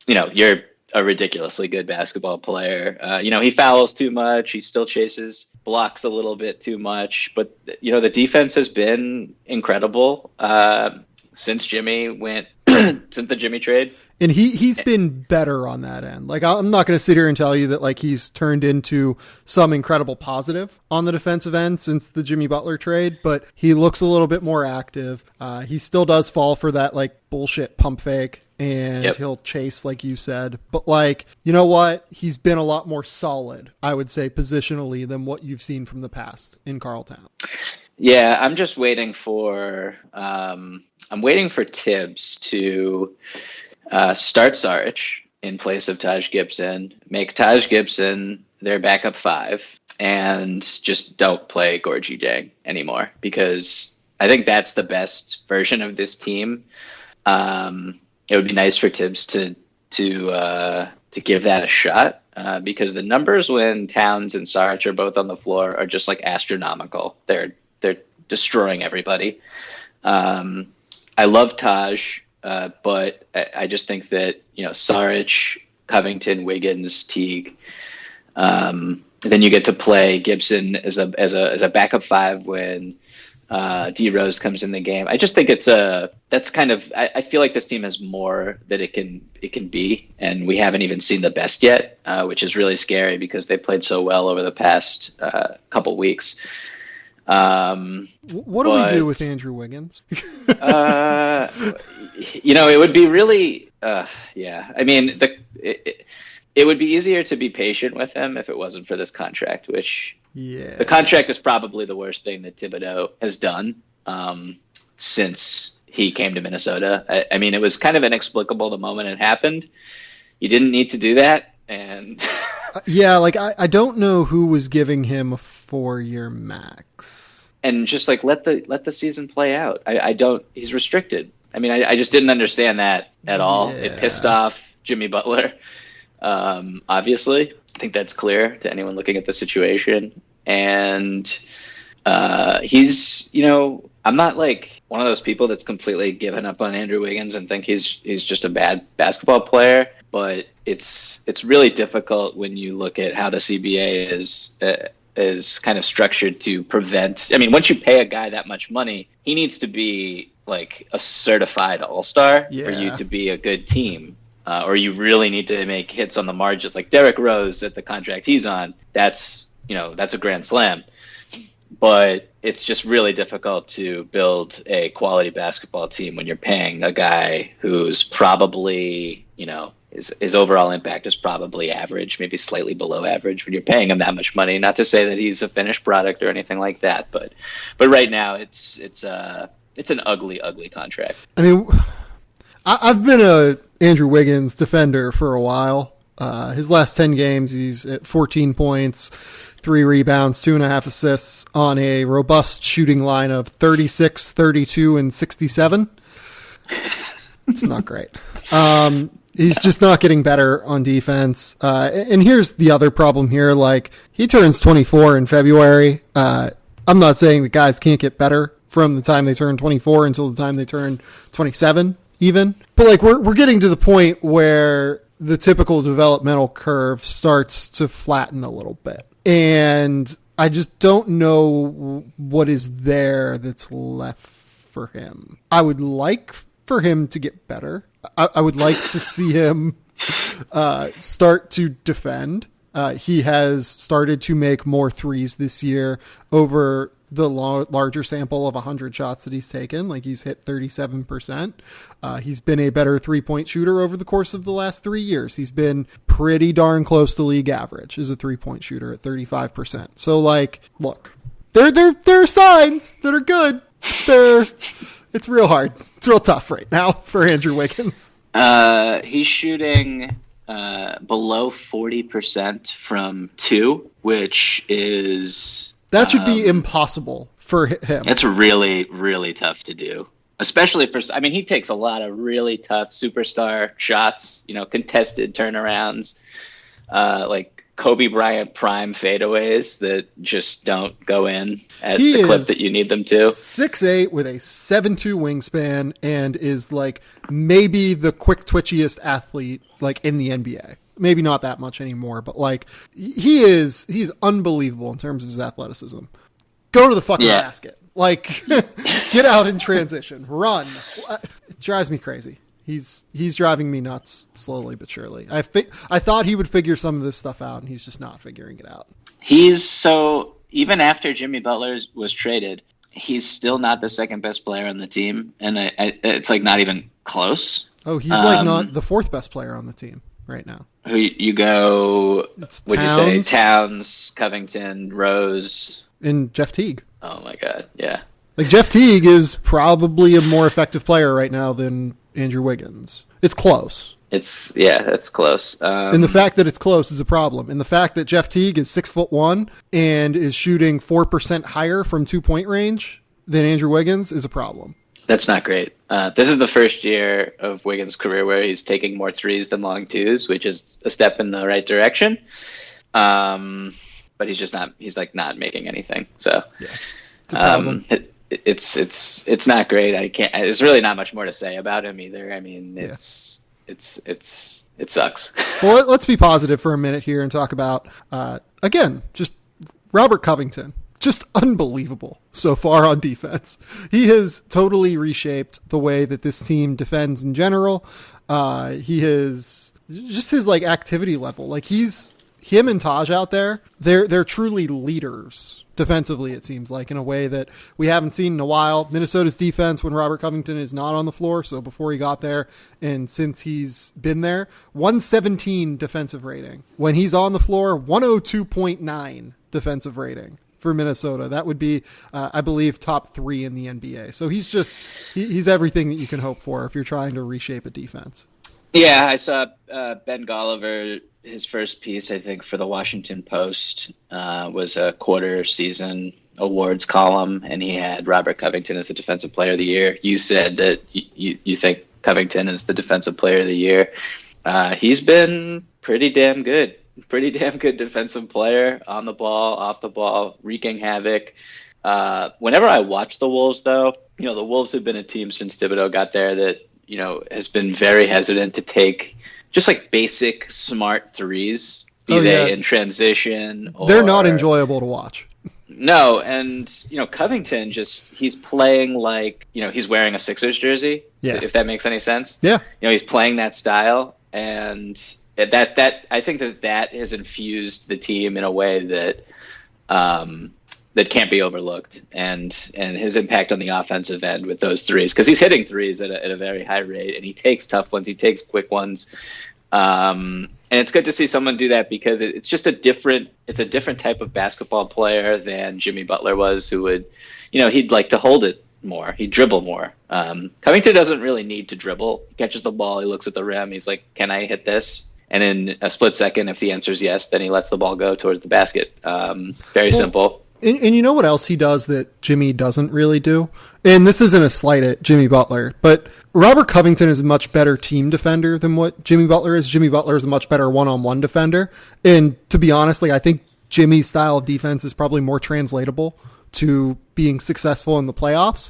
You know, you're a ridiculously good basketball player. You know, he fouls too much. He still chases blocks a little bit too much. But, you know, the defense has been incredible since Jimmy went, since the Jimmy trade. And he's been better on that end. Like, I'm not going to sit here and tell you that like he's turned into some incredible positive on the defensive end since the Jimmy Butler trade, but he looks a little bit more active. He still does fall for that like bullshit pump fake, and he'll chase, like you said. But like, you know what? He's been a lot more solid, I would say, positionally than what you've seen from the past in Karl Towns. Yeah, I'm just waiting for Tibbs to start Saric in place of Taj Gibson, make Taj Gibson their backup 5, and just don't play Gorgie Dieng anymore, because I think that's the best version of this team. It would be nice for Tibbs to give that a shot, because the numbers when Towns and Saric are both on the floor are just like astronomical. They're destroying everybody. I love Taj. But I just think that, you know, Saric, Covington, Wiggins, Teague, then you get to play Gibson as a backup 5 when D Rose comes in the game. I just think that's kind of, I feel like this team has more that it can be, and we haven't even seen the best yet, which is really scary because they played so well over the past couple weeks. What do we do with Andrew Wiggins? You know, it would be really, yeah. I mean, it would be easier to be patient with him if it wasn't for this contract, which the contract is probably the worst thing that Thibodeau has done since he came to Minnesota. I mean, it was kind of inexplicable the moment it happened. You didn't need to do that, and yeah, like I don't know who was giving him a 4-year max, and just like let the season play out. I don't. He's restricted. I mean, I just didn't understand that at all. It pissed off Jimmy Butler. Obviously, I think that's clear to anyone looking at the situation. And he's, you know, I'm not like one of those people that's completely given up on Andrew Wiggins and think he's just a bad basketball player. But it's really difficult when you look at how the CBA is kind of structured to prevent. I mean, once you pay a guy that much money, he needs to be like a certified all-star for you to be a good team. Or you really need to make hits on the margins. Like Derrick Rose at the contract he's on, that's a grand slam. But it's just really difficult to build a quality basketball team when you're paying a guy who's probably, you know, his overall impact is probably average, maybe slightly below average when you're paying him that much money. Not to say that he's a finished product or anything like that, but right now it's an ugly contract. I mean, I've been a Andrew Wiggins defender for a while. His last 10 games, he's at 14 points, 3 rebounds, 2.5 assists on a robust shooting line of 36, 32, and 67. It's not great. He's just not getting better on defense. And here's the other problem here. Like, he turns 24 in February. I'm not saying that guys can't get better from the time they turn 24 until the time they turn 27 even. But like, we're getting to the point where the typical developmental curve starts to flatten a little bit. And I just don't know what is there that's left for him. I would like for him to get better. I would like to see him start to defend. He has started to make more threes this year over the larger sample of 100 shots that he's taken. Like, he's hit 37%. He's been a better 3-point shooter over the course of the last 3 years. He's been pretty darn close to league average as a 3-point shooter at 35%. So, like, look, there are signs that are good. It's real hard. It's real tough right now for Andrew Wiggins. He's shooting below 40% from 2, which is... That should be impossible for him. It's really, really tough to do. Especially for... I mean, he takes a lot of really tough superstar shots, contested turnarounds, like Kobe Bryant prime fadeaways that just don't go in at the clip that you need them to. 6'8" with a 7'2" wingspan and is like maybe the quick twitchiest athlete like in the NBA. Maybe not that much anymore, but like he's unbelievable in terms of his athleticism. Go to the fucking basket. Like get out in transition. Run. It drives me crazy. He's driving me nuts slowly but surely. I thought he would figure some of this stuff out, and he's just not figuring it out. Even after Jimmy Butler was traded, he's still not the second best player on the team, and it's like not even close. Oh, he's like not the fourth best player on the team right now. Who you go? Would you say Towns, Covington, Rose, and Jeff Teague? Oh my God, yeah. Like Jeff Teague is probably a more effective player right now than Andrew Wiggins. It's close. That's close. And the fact that it's close is a problem. And the fact that Jeff Teague is 6'1" and is shooting 4% higher from 2-point range than Andrew Wiggins is a problem. That's not great. This is the first year of Wiggins' career where he's taking more threes than long twos, which is a step in the right direction. But he's not making anything. So yeah, it's a problem. It's not great. There's really not much more to say about him either. I mean, it sucks. Well, let's be positive for a minute here and talk about again, just Robert Covington. Just unbelievable so far on defense. He has totally reshaped the way that this team defends in general. He has just his like activity level. Like him and Taj out there, they're truly leaders defensively, it seems like, in a way that we haven't seen in a while. Minnesota's defense when Robert Covington is not on the floor, so before he got there and since he's been there, 117 defensive rating. When he's on the floor, 102.9 defensive rating for Minnesota. That would be, I believe, top 3 in the NBA. So he's everything that you can hope for if you're trying to reshape a defense. Yeah, I saw Ben Golliver, his first piece, I think, for the Washington Post was a quarter season awards column, and he had Robert Covington as the Defensive Player of the Year. You said that you think Covington is the Defensive Player of the Year. He's been pretty damn good defensive player, on the ball, off the ball, wreaking havoc. Whenever I watch the Wolves, though, the Wolves have been a team since Thibodeau got there that, has been very hesitant to take just like basic smart threes, be they in transition. They're not enjoyable to watch. No, and, Covington he's playing like, he's wearing a Sixers jersey, if that makes any sense. Yeah. He's playing that style, and that I think that has infused the team in a way that that can't be overlooked, and his impact on the offensive end with those threes, because he's hitting threes at a very high rate, and he takes tough ones, he takes quick ones, and it's good to see someone do that, because it's just a different type of basketball player than Jimmy Butler was, who would, he'd like to hold it more, he'd dribble more. Covington doesn't really need to dribble. He catches the ball, he looks at the rim, he's like, can I hit this? And in a split second, if the answer is yes, then he lets the ball go towards the basket. Very simple. And you know what else he does that Jimmy doesn't really do? And this isn't a slight at Jimmy Butler, but Robert Covington is a much better team defender than what Jimmy Butler is. Jimmy Butler is a much better one-on-one defender. And to be honest, I think Jimmy's style of defense is probably more translatable to being successful in the playoffs.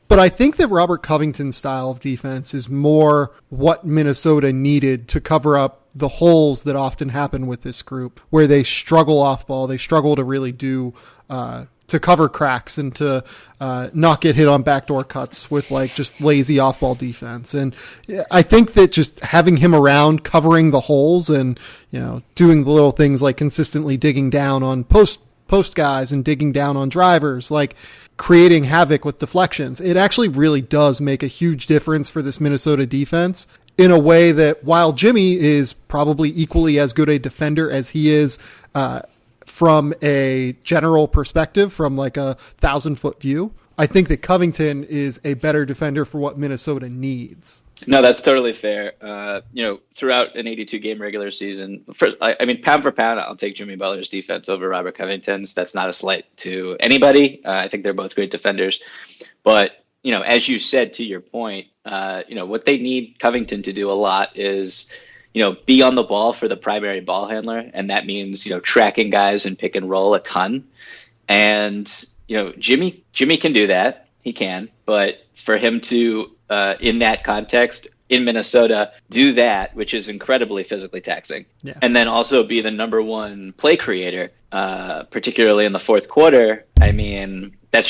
But I think that Robert Covington's style of defense is more what Minnesota needed to cover up the holes that often happen with this group, where they struggle off ball. They struggle to really do, to cover cracks and to not get hit on backdoor cuts with just lazy off ball defense. And I think that just having him around covering the holes and, doing the little things like consistently digging down on post post guys and digging down on drivers, like creating havoc with deflections. It actually really does make a huge difference for this Minnesota defense in a way that while Jimmy is probably equally as good a defender as he is from a general perspective, from like a 1,000-foot view, I think that Covington is a better defender for what Minnesota needs. No, that's totally fair. Throughout an 82-game regular season, pound for pound, I'll take Jimmy Butler's defense over Robert Covington's. That's not a slight to anybody. I think they're both great defenders. But, as you said, to your point, what they need Covington to do a lot is, be on the ball for the primary ball handler. And that means, tracking guys and pick and roll a ton. And, Jimmy can do that. He can. But for him to, in that context, in Minnesota, do that, which is incredibly physically taxing, and then also be the number one play creator, particularly in the fourth quarter. I mean, that's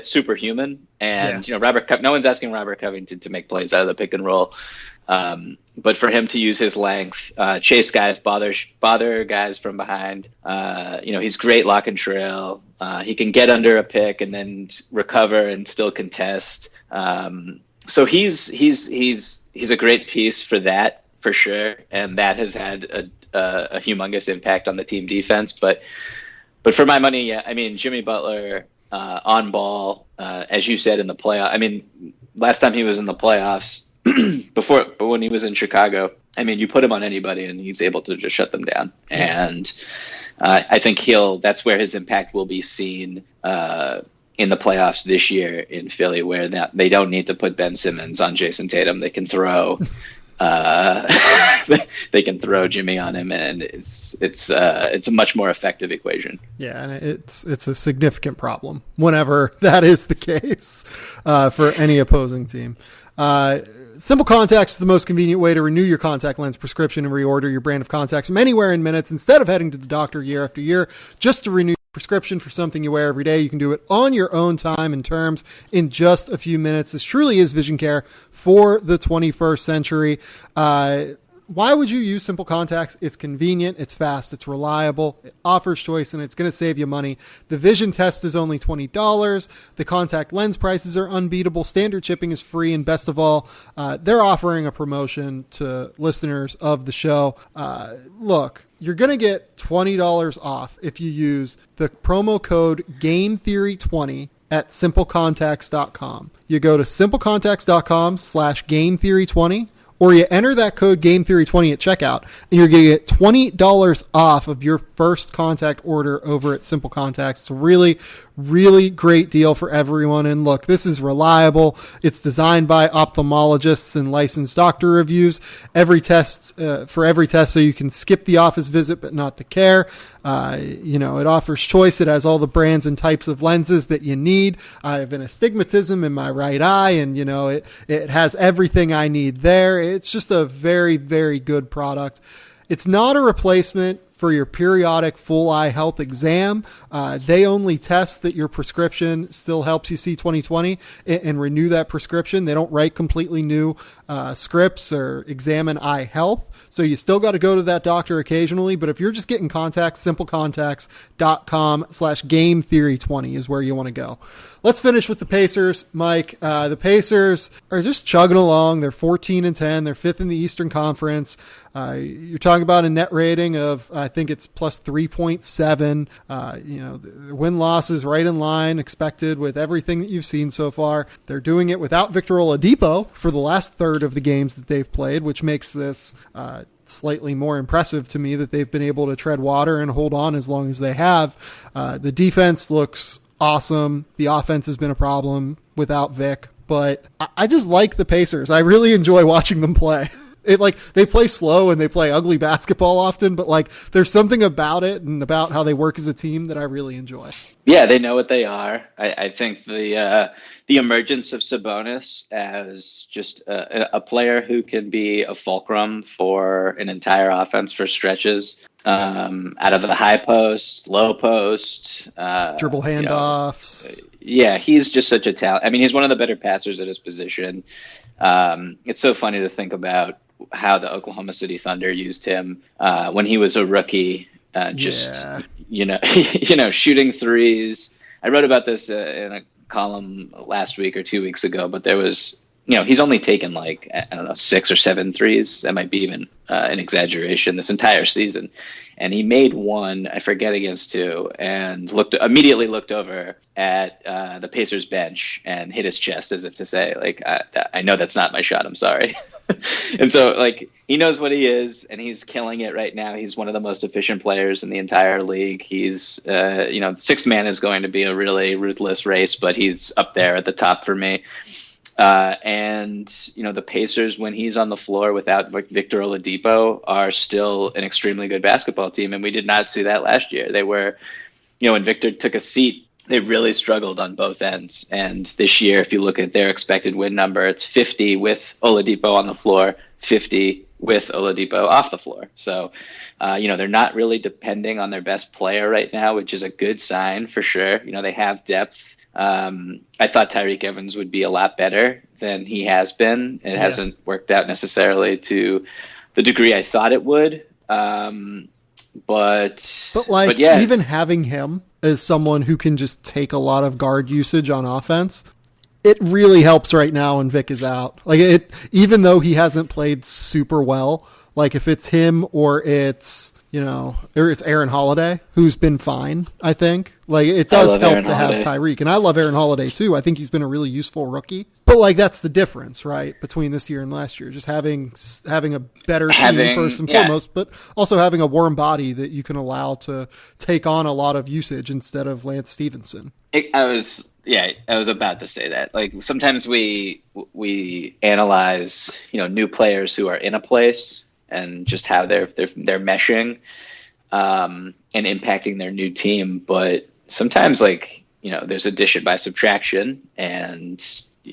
superhuman. And no one's asking Robert Covington to make plays out of the pick and roll, but for him to use his length, chase guys, bother guys from behind. He's great lock and trail. He can get under a pick and then recover and still contest. So he's a great piece for that, for sure, and that has had a humongous impact on the team defense. But for my money, Jimmy Butler on ball, as you said in the playoff. I mean, last time he was in the playoffs, but when he was in Chicago, you put him on anybody and he's able to just shut them down. And I think that's where his impact will be seen in the playoffs this year in Philly, where they don't need to put Ben Simmons on Jason Tatum. They can throw Jimmy on him, and it's a much more effective equation. Yeah, and it's a significant problem whenever that is the case for any opposing team. Simple Contacts is the most convenient way to renew your contact lens prescription and reorder your brand of contacts from anywhere in minutes instead of heading to the doctor year after year just to renew prescription for something you wear every day. You can do it on your own time and terms in just a few minutes. This truly is vision care for the 21st century. Why would you use Simple Contacts? It's convenient, it's fast, it's reliable, it offers choice, and it's going to save you money. The vision test is only $20. The contact lens prices are unbeatable. Standard shipping is free, and best of all, they're offering a promotion to listeners of the show. Look, you're going to get $20 off if you use the promo code GameTheory20 at simplecontacts.com. You go to simplecontacts.com/GameTheory20, or you enter that code GameTheory20 at checkout, and you're going to get $20 off of your first contact order over at Simple Contacts. It's a really, really great deal for everyone. And look, this is reliable. It's designed by ophthalmologists and licensed doctor reviews. Every test, so you can skip the office visit, but not the care. It offers choice. It has all the brands and types of lenses that you need. I have an astigmatism in my right eye, and it has everything I need there. It's just a very, very good product. It's not a replacement for your periodic full eye health exam. They only test that your prescription still helps you see 20/20 and renew that prescription. They don't write completely new scripts or examine eye health. So you still got to go to that doctor occasionally. But if you're just getting contacts, simplecontacts.com/GameTheory20 is where you want to go. Let's finish with the Pacers, Mike. The Pacers are just chugging along. They're 14-10. They're fifth in the Eastern Conference. You're talking about a net rating of, I think it's plus 3.7. The win-loss is right in line, expected with everything that you've seen so far. They're doing it without Victor Oladipo for the last third of the games that they've played, which makes this slightly more impressive to me that they've been able to tread water and hold on as long as they have. The defense looks awesome. The offense has been a problem without Vic, but I just like the Pacers. I really enjoy watching them play. They play slow and they play ugly basketball often, but there's something about it and about how they work as a team that I really enjoy. Yeah, they know what they are. I think the emergence of Sabonis as just a player who can be a fulcrum for an entire offense for stretches, out of the high post, low post, dribble handoffs. Yeah, he's just such a talent. He's one of the better passers at his position. It's so funny to think about how the Oklahoma City Thunder used him when he was a rookie Shooting threes. I wrote about this in a column last week or 2 weeks ago, but there was, he's only taken like, I don't know, 6 or 7 threes. That might be even an exaggeration this entire season. And he made one, I forget against who, and immediately looked over at the Pacers bench and hit his chest as if to say, like, I know that's not my shot. I'm sorry. And so, like, he knows what he is, and he's killing it right now. He's one of the most efficient players in the entire league. He's, sixth man is going to be a really ruthless race, but he's up there at the top for me. And the Pacers, when he's on the floor without Victor Oladipo, are still an extremely good basketball team, and we did not see that last year. They were, when Victor took a seat, they really struggled on both ends. And this year, if you look at their expected win number, it's 50 with Oladipo on the floor, 50 with Oladipo off the floor. So, they're not really depending on their best player right now, which is a good sign for sure. They have depth. I thought Tyreke Evans would be a lot better than he has been. It hasn't worked out necessarily to the degree I thought it would. Even having him as someone who can just take a lot of guard usage on offense, it really helps right now when Vic is out. Like, even though he hasn't played super well, like if it's him or it's Aaron Holiday, who's been fine, I think. Like, it does help to have Tyreke. And I love Aaron Holiday, too. I think he's been a really useful rookie. But, like, that's the difference, right, between this year and last year. Just having a better team first and foremost, but also having a warm body that you can allow to take on a lot of usage instead of Lance Stevenson. I was about to say that. Like, sometimes we analyze, new players who are in a place and just how they're meshing and impacting their new team. But sometimes, like, there's addition by subtraction. And,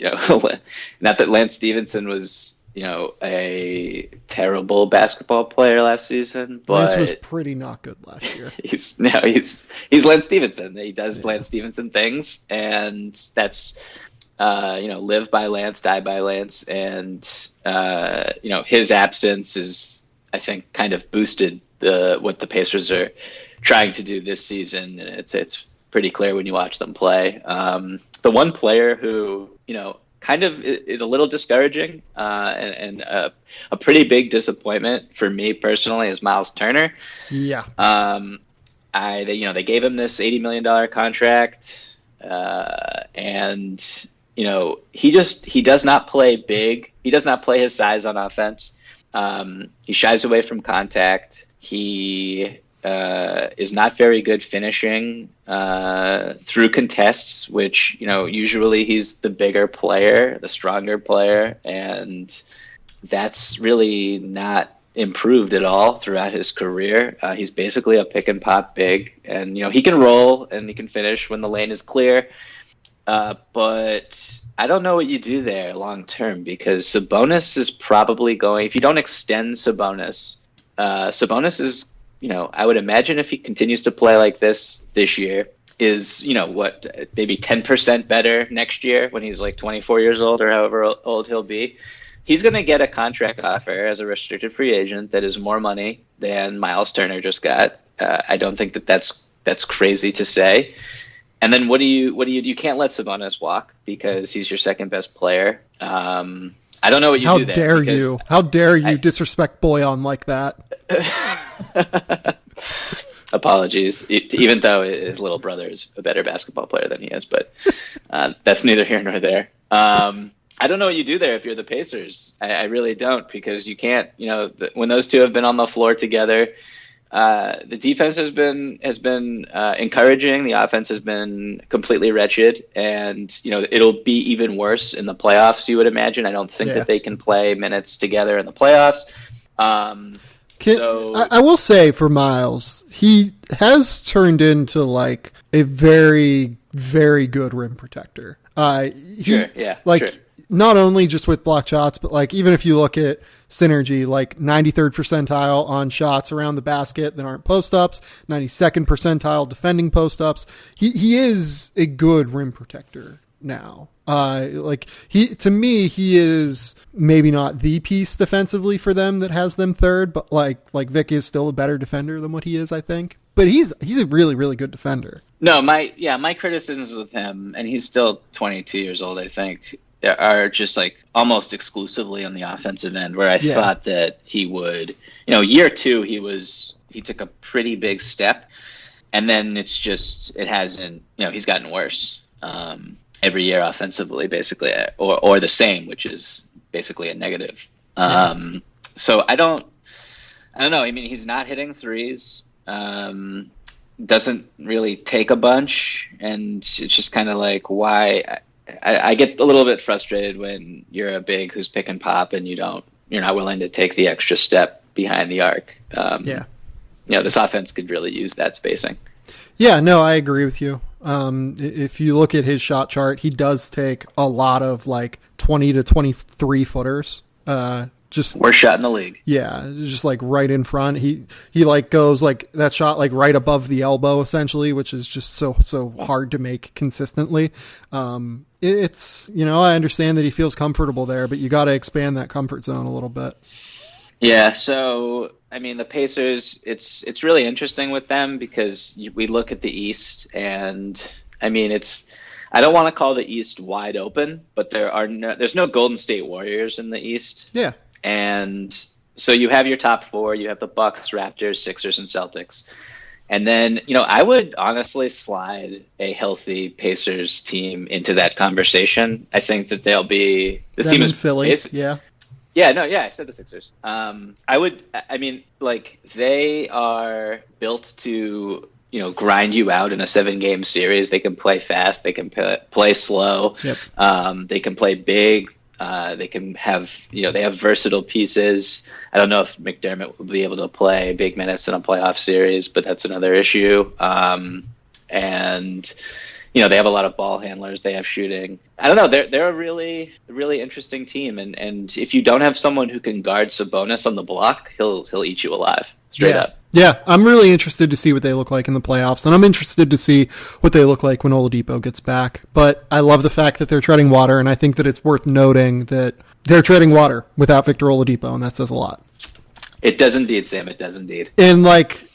not that Lance Stevenson was, a terrible basketball player last season, but Lance was pretty not good last year. He's Lance Stevenson. He does Lance Stevenson things, and that's live by Lance, die by Lance. And, his absence is, I think, kind of boosted what the Pacers are trying to do this season. And it's pretty clear when you watch them play. The one player who, kind of is a little discouraging and a pretty big disappointment for me personally is Miles Turner. Yeah. They gave him this $80 million contract, and he does not play big. He does not play his size on offense. He shies away from contact. He is not very good finishing through contests, which, usually he's the bigger player, the stronger player, and that's really not improved at all throughout his career. He's basically a pick and pop big, and, he can roll and he can finish when the lane is clear. But I don't know what you do there long term, because Sabonis is probably going, if you don't extend Sabonis is, I would imagine if he continues to play like this year, is, maybe 10% better next year when he's like 24 years old or however old he'll be. He's going to get a contract offer as a restricted free agent that is more money than Miles Turner just got. I don't think that's crazy to say. And then what do you can't let Sabonis walk because he's your second best player. I don't know what you do there. How dare you disrespect Boyan like that? Apologies, even though his little brother is a better basketball player than he is, but that's neither here nor there. I don't know what you do there if you're the Pacers. I really don't, because you can't, when those two have been on the floor together, the defense has been encouraging. The offense has been completely wretched, and it'll be even worse in the playoffs, you would imagine. I don't think that they can play minutes together in the playoffs. I will say for Miles, he has turned into like a very, very good rim protector. Not only just with block shots, but like even if you look at synergy, like 93rd percentile on shots around the basket that aren't post-ups, 92nd percentile defending post-ups. He is a good rim protector now. To me, he is maybe not the piece defensively for them that has them third, but like Vic is still a better defender than what he is, I think. But he's a really, really good defender. No, my criticisms with him, and he's still 22 years old, I think, are just like almost exclusively on the offensive end, where I thought that he would, year two, he took a pretty big step, and then it hasn't, he's gotten worse every year offensively, basically, or the same, which is basically a negative. So I don't know. I mean, he's not hitting threes. Doesn't really take a bunch, and it's just kind of like, why? I get a little bit frustrated when you're a big who's pick and pop and you're not willing to take the extra step behind the arc. This offense could really use that spacing. Yeah, no, I agree with you. If you look at his shot chart, he does take a lot of 20 to 23 footers. Just worst shot in the league. Yeah, just right in front. He goes that shot right above the elbow essentially, which is just so hard to make consistently. It's I understand that he feels comfortable there, but you got to expand that comfort zone a little bit. Yeah, so I mean the Pacers, it's really interesting with them because we look at the East, and I mean I don't want to call the East wide open, but there's no Golden State Warriors in the East. Yeah. And so you have your top four, you have the Bucks, Raptors, Sixers, and Celtics. And then, I would honestly slide a healthy Pacers team into that conversation. I think that they'll be this team is Philly. Yeah, I said the Sixers. They are built to, grind you out in a 7-game series. They can play fast. They can play slow. Yep. They can play big. They can have, they have versatile pieces. I don't know if McDermott will be able to play big minutes in a playoff series, but that's another issue. And they have a lot of ball handlers. They have shooting. I don't know. They're a really, really interesting team. And if you don't have someone who can guard Sabonis on the block, he'll eat you alive straight up. Yeah, I'm really interested to see what they look like in the playoffs, and I'm interested to see what they look like when Oladipo gets back. But I love the fact that they're treading water, and I think that it's worth noting that they're treading water without Victor Oladipo, and that says a lot. It does indeed, Sam. It does indeed. And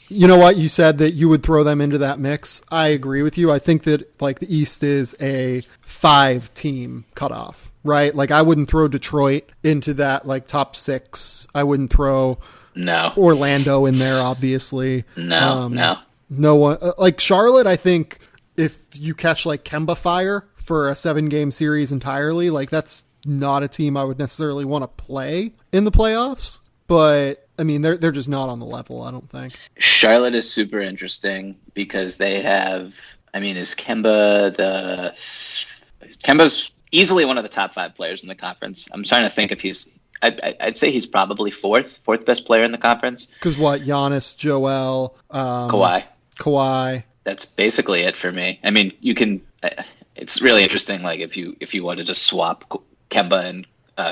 you know what? You said that you would throw them into that mix. I agree with you. I think that the East is a 5-team cutoff, right? I wouldn't throw Detroit into that top 6. I wouldn't throw Orlando in there, obviously. No one Charlotte. I think if you catch Kemba fire for a 7-game series entirely, that's not a team I would necessarily want to play in the playoffs. But I mean, they're just not on the level, I don't think. Charlotte is super interesting because they have. I mean, Kemba's easily one of the top 5 players in the conference. I'm trying to think if he's. I'd say he's probably fourth best player in the conference. Because Giannis, Joel, Kawhi. That's basically it for me. I mean, you can. It's really interesting. If you wanted to swap Kemba and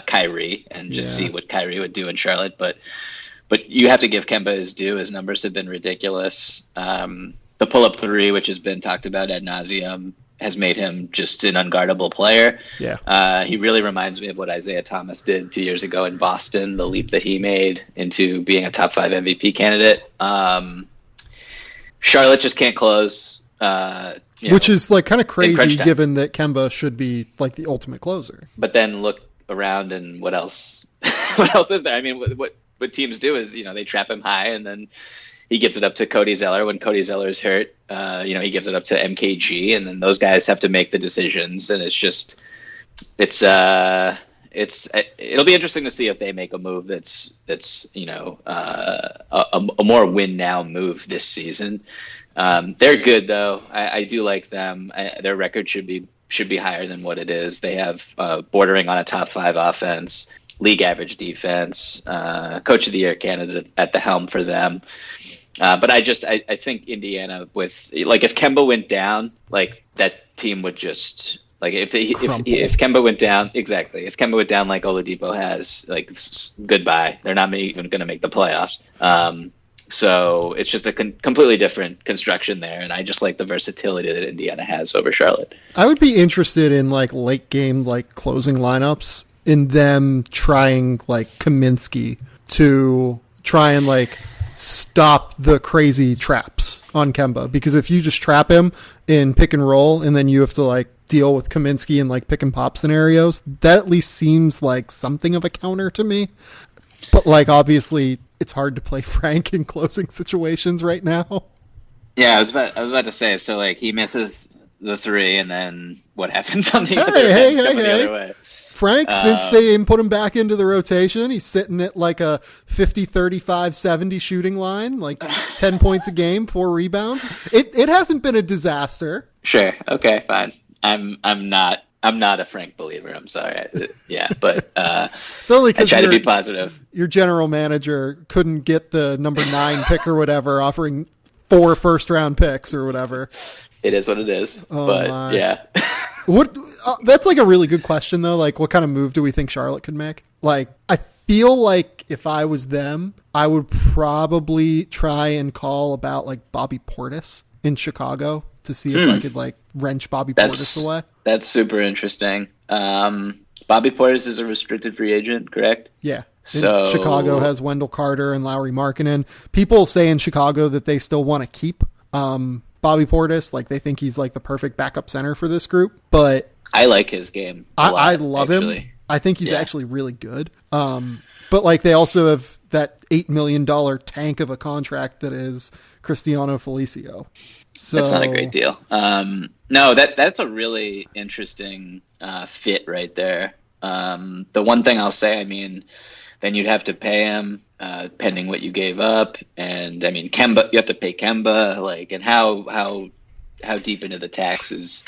Kyrie and just see what Kyrie would do in Charlotte, but you have to give Kemba his due. His numbers have been ridiculous. The pull-up 3, which has been talked about ad nauseum, has made him just an unguardable player. Yeah. He really reminds me of what Isaiah Thomas did 2 years ago in Boston, the leap that he made into being a top 5 MVP candidate. Charlotte just can't close. Which is kind of crazy given that Kemba should be the ultimate closer. But then look around and what else? What else is there? I mean, what teams do is, they trap him high and then he gives it up to Cody Zeller when Cody Zeller's hurt. He gives it up to MKG, and then those guys have to make the decisions. And it'll be interesting to see if they make a move that's a more win now move this season. They're good though. I do like them. Their record should be higher than what it is. They have bordering on a top 5 offense, league average defense, coach of the year candidate at the helm for them. But I think Indiana with if Kemba went down, that team would just if Kemba went down, exactly. If Kemba went down like Oladipo has, goodbye. They're not even going to make the playoffs. So it's just a completely different construction there, and I just like the versatility that Indiana has over Charlotte. I would be interested in like late game, like closing lineups, in them trying like Kaminsky to try and like stop the crazy traps on Kemba, because if you just trap him in pick and roll and then you have to like deal with Kaminsky in like pick and pop scenarios, that at least seems like something of a counter to me. But like obviously it's hard to play Frank in closing situations right now. Yeah, I was about to say, so like he misses the three, and then what happens on the other end coming the other way? Frank, since they put him back into the rotation, he's sitting at like a 50, 35, 70 shooting line, like 10 points a game, 4 rebounds. It hasn't been a disaster. Sure. Okay, fine. I'm not a Frank believer. I'm sorry. But it's only I try to be positive. Your general manager couldn't get the number 9 pick or whatever, offering 4 first-round picks or whatever. It is what it is. Oh, but my. Yeah. What? That's like a really good question, though. Like, what kind of move do we think Charlotte could make? Like, I feel like if I was them, I would probably try and call about like Bobby Portis in Chicago to see if I could like wrench Bobby Portis away. That's super interesting. Bobby Portis is a restricted free agent, correct? Yeah. So Chicago has Wendell Carter and Lowry Markkanen. People say in Chicago that they still want to keep Bobby Portis. Like, they think he's like the perfect backup center for this group. But I like his game. I love him. I think he's actually really good. But like, they also have that $8 million tank of a contract that is Cristiano Felicio. So that's not a great deal. No, that's a really interesting fit right there. The one thing I'll say, I mean, then you'd have to pay him pending what you gave up, and I mean Kemba, you have to pay Kemba, like, and how deep into the tax is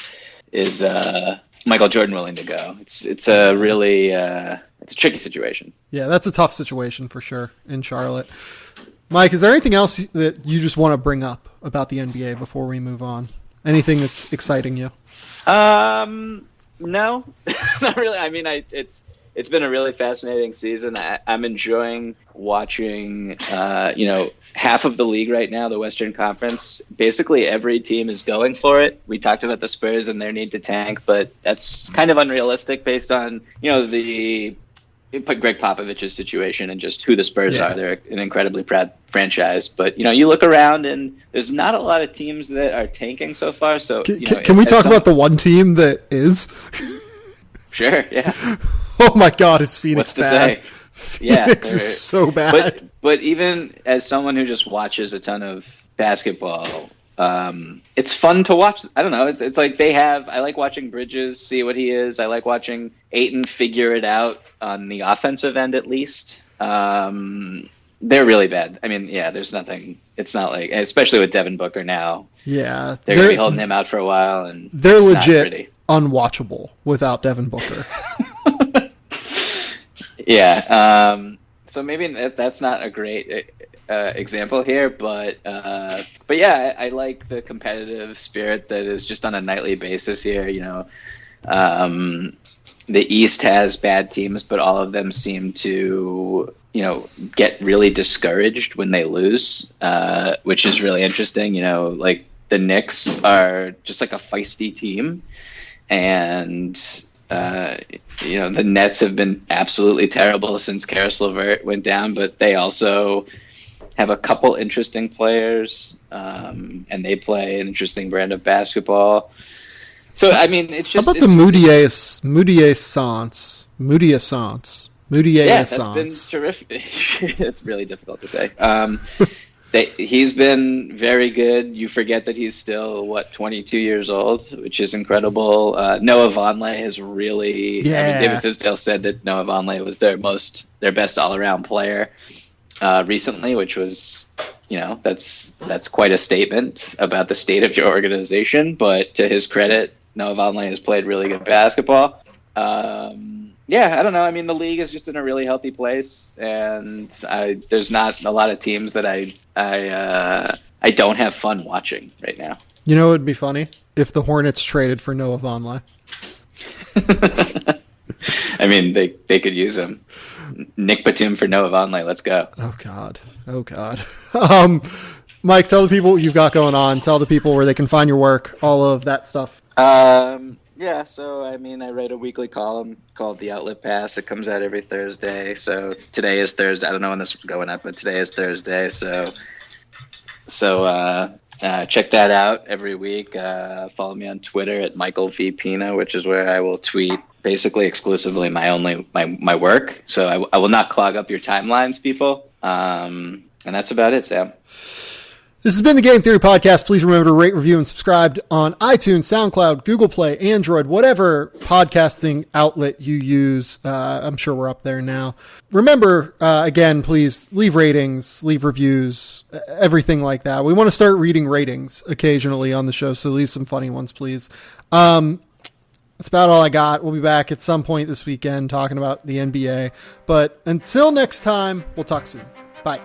Michael Jordan willing to go? It's a really it's a tricky situation. Yeah, that's a tough situation for sure in Charlotte. Mike, is there anything else that you just want to bring up about the NBA before we move on? Anything that's exciting you? No, not really. I mean, it's been a really fascinating season. I'm enjoying watching, half of the league right now, the Western Conference. Basically, every team is going for it. We talked about the Spurs and their need to tank, but that's kind of unrealistic based on, Greg Popovich's situation and just who the Spurs are. They're an incredibly proud franchise. But, you look around and there's not a lot of teams that are tanking so far. So Can we talk about the one team that is? Sure, yeah. Oh my God, is Phoenix What's bad? to say? Phoenix is so bad. But even as someone who just watches a ton of basketball, it's fun to watch. I don't know. It's like I like watching Bridges see what he is. I like watching Ayton figure it out on the offensive end, at least. They're really bad. I mean, there's nothing. It's not like, especially with Devin Booker now. Yeah. They're going to be holding him out for a while. And they're legit unwatchable without Devin Booker. Yeah. So maybe that's not a great example here, but yeah, I like the competitive spirit that is just on a nightly basis here. The East has bad teams, but all of them seem to get really discouraged when they lose, which is really interesting. Like the Knicks are just like a feisty team, and the Nets have been absolutely terrible since Karis LeVert went down, but they also have a couple interesting players, and they play an interesting brand of basketball. So, I mean, it's just... How about the Moutier Sans? Yeah, that's been terrific. It's really difficult to say. He's been very good. You forget that he's still, 22 years old, which is incredible. Noah Vonleh has really... Yeah. I mean, David Fizdale said that Noah Vonleh was their best all-around player recently, which was, that's quite a statement about the state of your organization. But to his credit, Noah Vonleh has played really good basketball. I don't know. I mean, the league is just in a really healthy place, and there's not a lot of teams that I don't have fun watching right now. You know, it would be funny if the Hornets traded for Noah Vonleh. I mean, they could use him. Nick Batum for Noah Vonleh. Let's go. Oh God. Mike, tell the people what you've got going on. Tell the people where they can find your work, all of that stuff. Yeah, so I mean, I write a weekly column called The Outlet Pass. It comes out every Thursday. So today is Thursday. I don't know when this is going up, but today is Thursday. So check that out every week. Follow me on Twitter at Michael V Pina, which is where I will tweet basically exclusively my work. So I will not clog up your timelines, people. And that's about it, Sam. This has been the Game Theory Podcast. Please remember to rate, review, and subscribe on iTunes, SoundCloud, Google Play, Android, whatever podcasting outlet you use. I'm sure we're up there now. Remember, again, please leave ratings, leave reviews, everything like that. We want to start reading ratings occasionally on the show, so leave some funny ones, please. That's about all I got. We'll be back at some point this weekend talking about the NBA. But until next time, we'll talk soon. Bye.